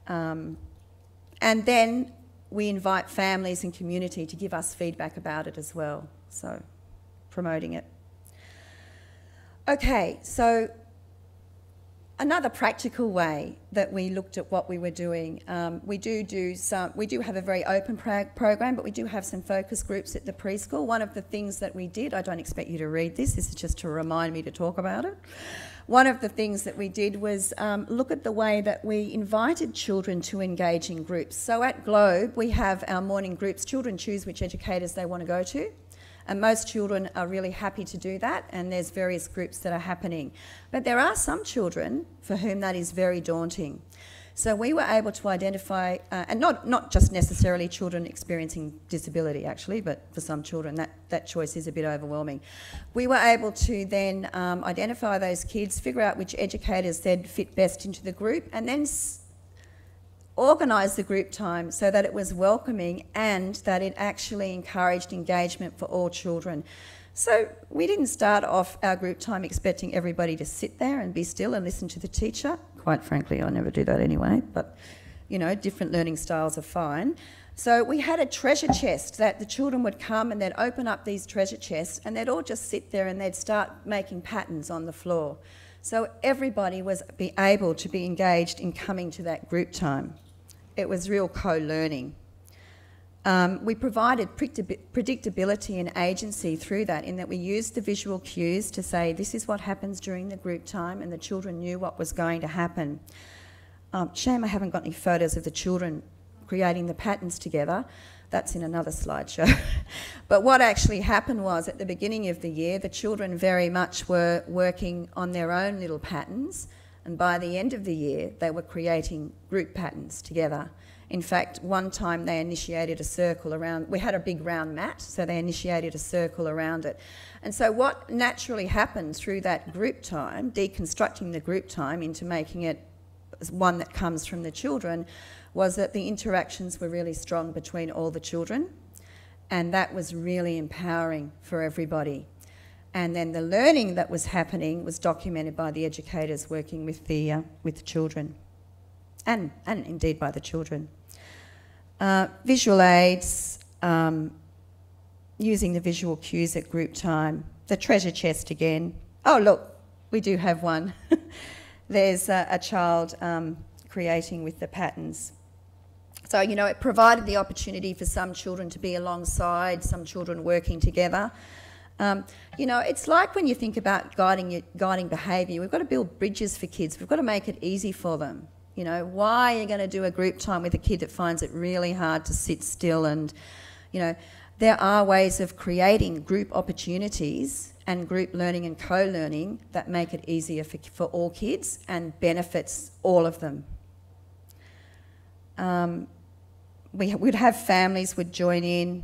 And then we invite families and community to give us feedback about it as well, so promoting it. Okay, so another practical way that we looked at what we were doing, we do have a very open program, but we do have some focus groups at the preschool. One of the things that we did, I don't expect you to read this is just to remind me to talk about it. One of the things that we did was look at the way that we invited children to engage in groups. So at Globe, we have our morning groups. Children choose which educators they want to go to, and most children are really happy to do that, and there's various groups that are happening. But there are some children for whom that is very daunting. So we were able to identify, and not just necessarily children experiencing disability actually, but for some children that choice is a bit overwhelming. We were able to then identify those kids, figure out which educators they'd fit best into the group, and then organise the group time so that it was welcoming and that it actually encouraged engagement for all children. So we didn't start off our group time expecting everybody to sit there and be still and listen to the teacher. Quite frankly, I never do that anyway, but, you know, different learning styles are fine. So we had a treasure chest that the children would come and they'd open up these treasure chests and they'd all just sit there and they'd start making patterns on the floor. So everybody was able to be engaged in coming to that group time. it was real co-learning. We provided predictability and agency through that, in that we used the visual cues to say this is what happens during the group time, and the children knew what was going to happen. Shame I haven't got any photos of the children creating the patterns together. That's in another slideshow. But what actually happened was, at the beginning of the year, the children very much were working on their own little patterns, and by the end of the year they were creating group patterns together. In fact, one time they initiated a circle around, we had a big round mat, so they initiated a circle around it. And so what naturally happened through that group time, deconstructing the group time into making it one that comes from the children, was that the interactions were really strong between all the children, and that was really empowering for everybody. And then the learning that was happening was documented by the educators working with the children, and indeed by the children. Visual aids, using the visual cues at group time. The treasure chest again. Oh look, we do have one. There's a child creating with the patterns. So, you know, it provided the opportunity for some children to be alongside, some children working together. You know, it's like when you think about guiding behaviour, we've got to build bridges for kids. We've got to make it easy for them. You know, why are you going to do a group time with a kid that finds it really hard to sit still? And, you know, there are ways of creating group opportunities and group learning and co-learning that make it easier for all kids and benefits all of them. We'd have families would join in.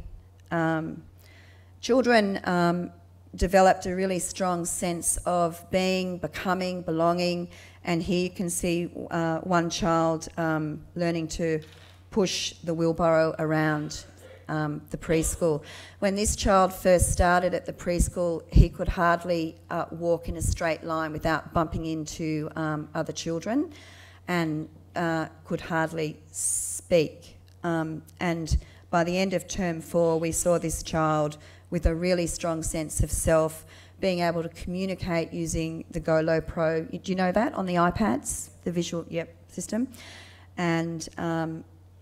Children developed a really strong sense of being, becoming, belonging, and here you can see one child learning to push the wheelbarrow around the preschool. When this child first started at the preschool, he could hardly walk in a straight line without bumping into other children, and could hardly speak. And by the end of term 4, we saw this child with a really strong sense of self, being able to communicate using the GoLo Pro. Do you know that, on the iPads, the visual system? And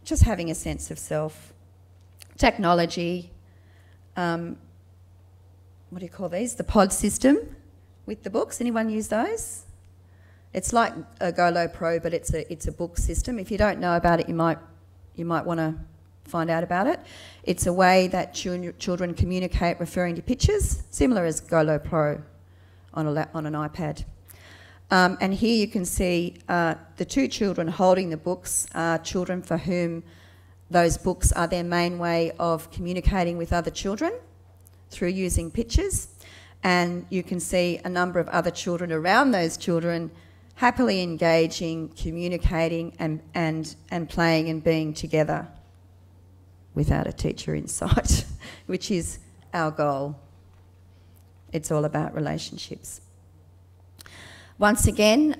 just having a sense of self. Technology, what do you call these? The pod system with the books. Anyone use those? It's like a GoLo Pro, but it's a book system. If you don't know about it, you might want to find out about it. It's a way that children communicate referring to pictures, similar as GoLo Pro on an iPad. And here you can see the two children holding the books are children for whom those books are their main way of communicating with other children through using pictures. And you can see a number of other children around those children happily engaging, communicating and playing and being together without a teacher in sight, which is our goal. It's all about relationships. Once again,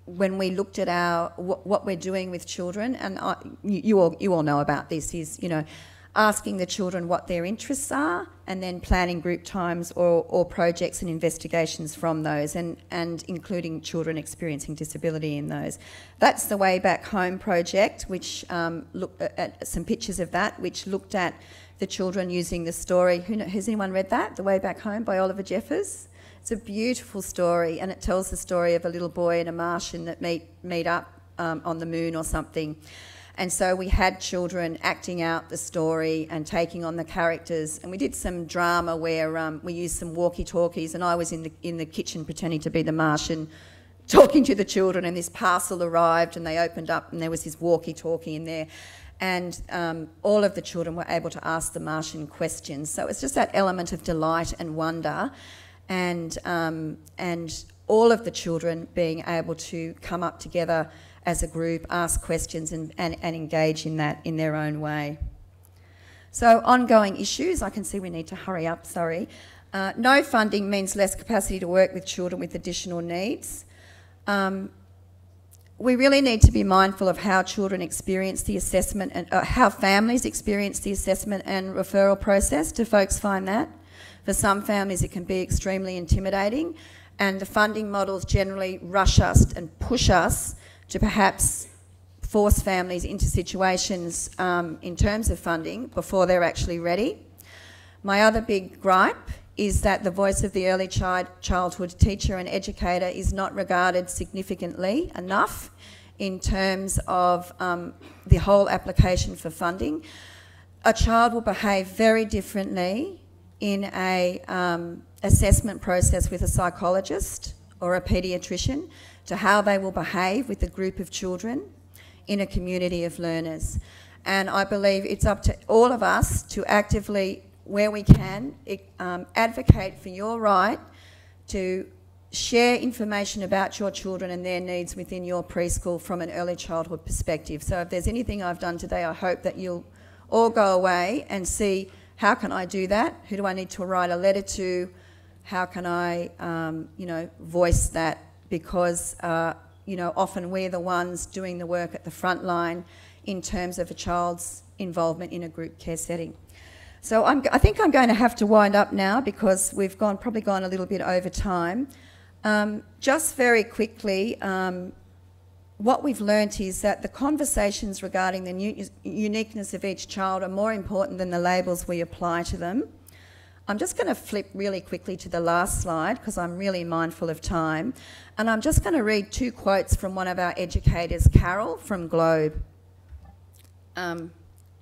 when we looked at what we're doing with children, and you all know about this, is, you know, asking the children what their interests are and then planning group times or projects and investigations from those, and including children experiencing disability in those. That's the Way Back Home project, which looked at some pictures of that, which looked at the children using the story. Has anyone read that, The Way Back Home by Oliver Jeffers? It's a beautiful story, and it tells the story of a little boy and a Martian that meet up on the moon or something. And so we had children acting out the story and taking on the characters, and we did some drama where we used some walkie-talkies, and I was in the kitchen pretending to be the Martian, talking to the children, and this parcel arrived and they opened up and there was this walkie-talkie in there, and all of the children were able to ask the Martian questions. So it's just that element of delight and wonder, and all of the children being able to come up together as a group, ask questions and engage in that in their own way. So ongoing issues, I can see we need to hurry up, sorry. No funding means less capacity to work with children with additional needs. We really need to be mindful of how children experience the assessment and how families experience the assessment and referral process. Do folks find that? For some families it can be extremely intimidating, and the funding models generally rush us and push us to perhaps force families into situations in terms of funding before they're actually ready. My other big gripe is that the voice of the early childhood teacher and educator is not regarded significantly enough in terms of the whole application for funding. A child will behave very differently in a assessment process with a psychologist or a paediatrician to how they will behave with a group of children in a community of learners. And I believe it's up to all of us to actively, where we can, advocate for your right to share information about your children and their needs within your preschool from an early childhood perspective. So if there's anything I've done today, I hope that you'll all go away and see, how can I do that? Who do I need to write a letter to? How can I, voice that? Because, often we're the ones doing the work at the front line in terms of a child's involvement in a group care setting. So I think I'm going to have to wind up now because we've probably gone a little bit over time. Just very quickly, what we've learnt is that the conversations regarding the uniqueness of each child are more important than the labels we apply to them. I'm just going to flip really quickly to the last slide because I'm really mindful of time. And I'm just going to read 2 quotes from one of our educators, Carol from Globe.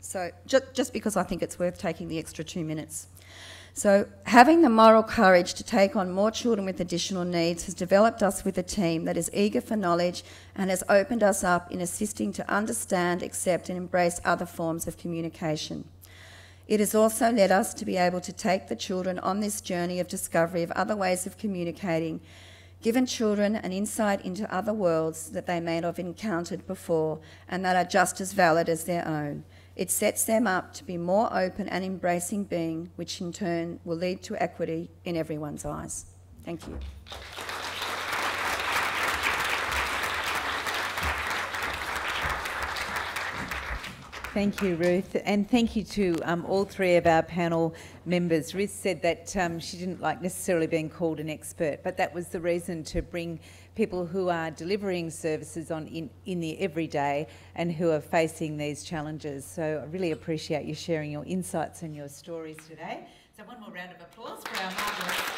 So just because I think it's worth taking the extra 2 minutes. So, having the moral courage to take on more children with additional needs has developed us with a team that is eager for knowledge and has opened us up in assisting to understand, accept and embrace other forms of communication. It has also led us to be able to take the children on this journey of discovery of other ways of communicating, given children an insight into other worlds that they may not have encountered before and that are just as valid as their own. It sets them up to be more open and embracing being, which in turn will lead to equity in everyone's eyes. Thank you. Thank you, Ruth, and thank you to all 3 of our panel members. Ruth said that she didn't like necessarily being called an expert, but that was the reason to bring people who are delivering services in the everyday and who are facing these challenges. So I really appreciate you sharing your insights and your stories today. So one more round of applause for our marvellous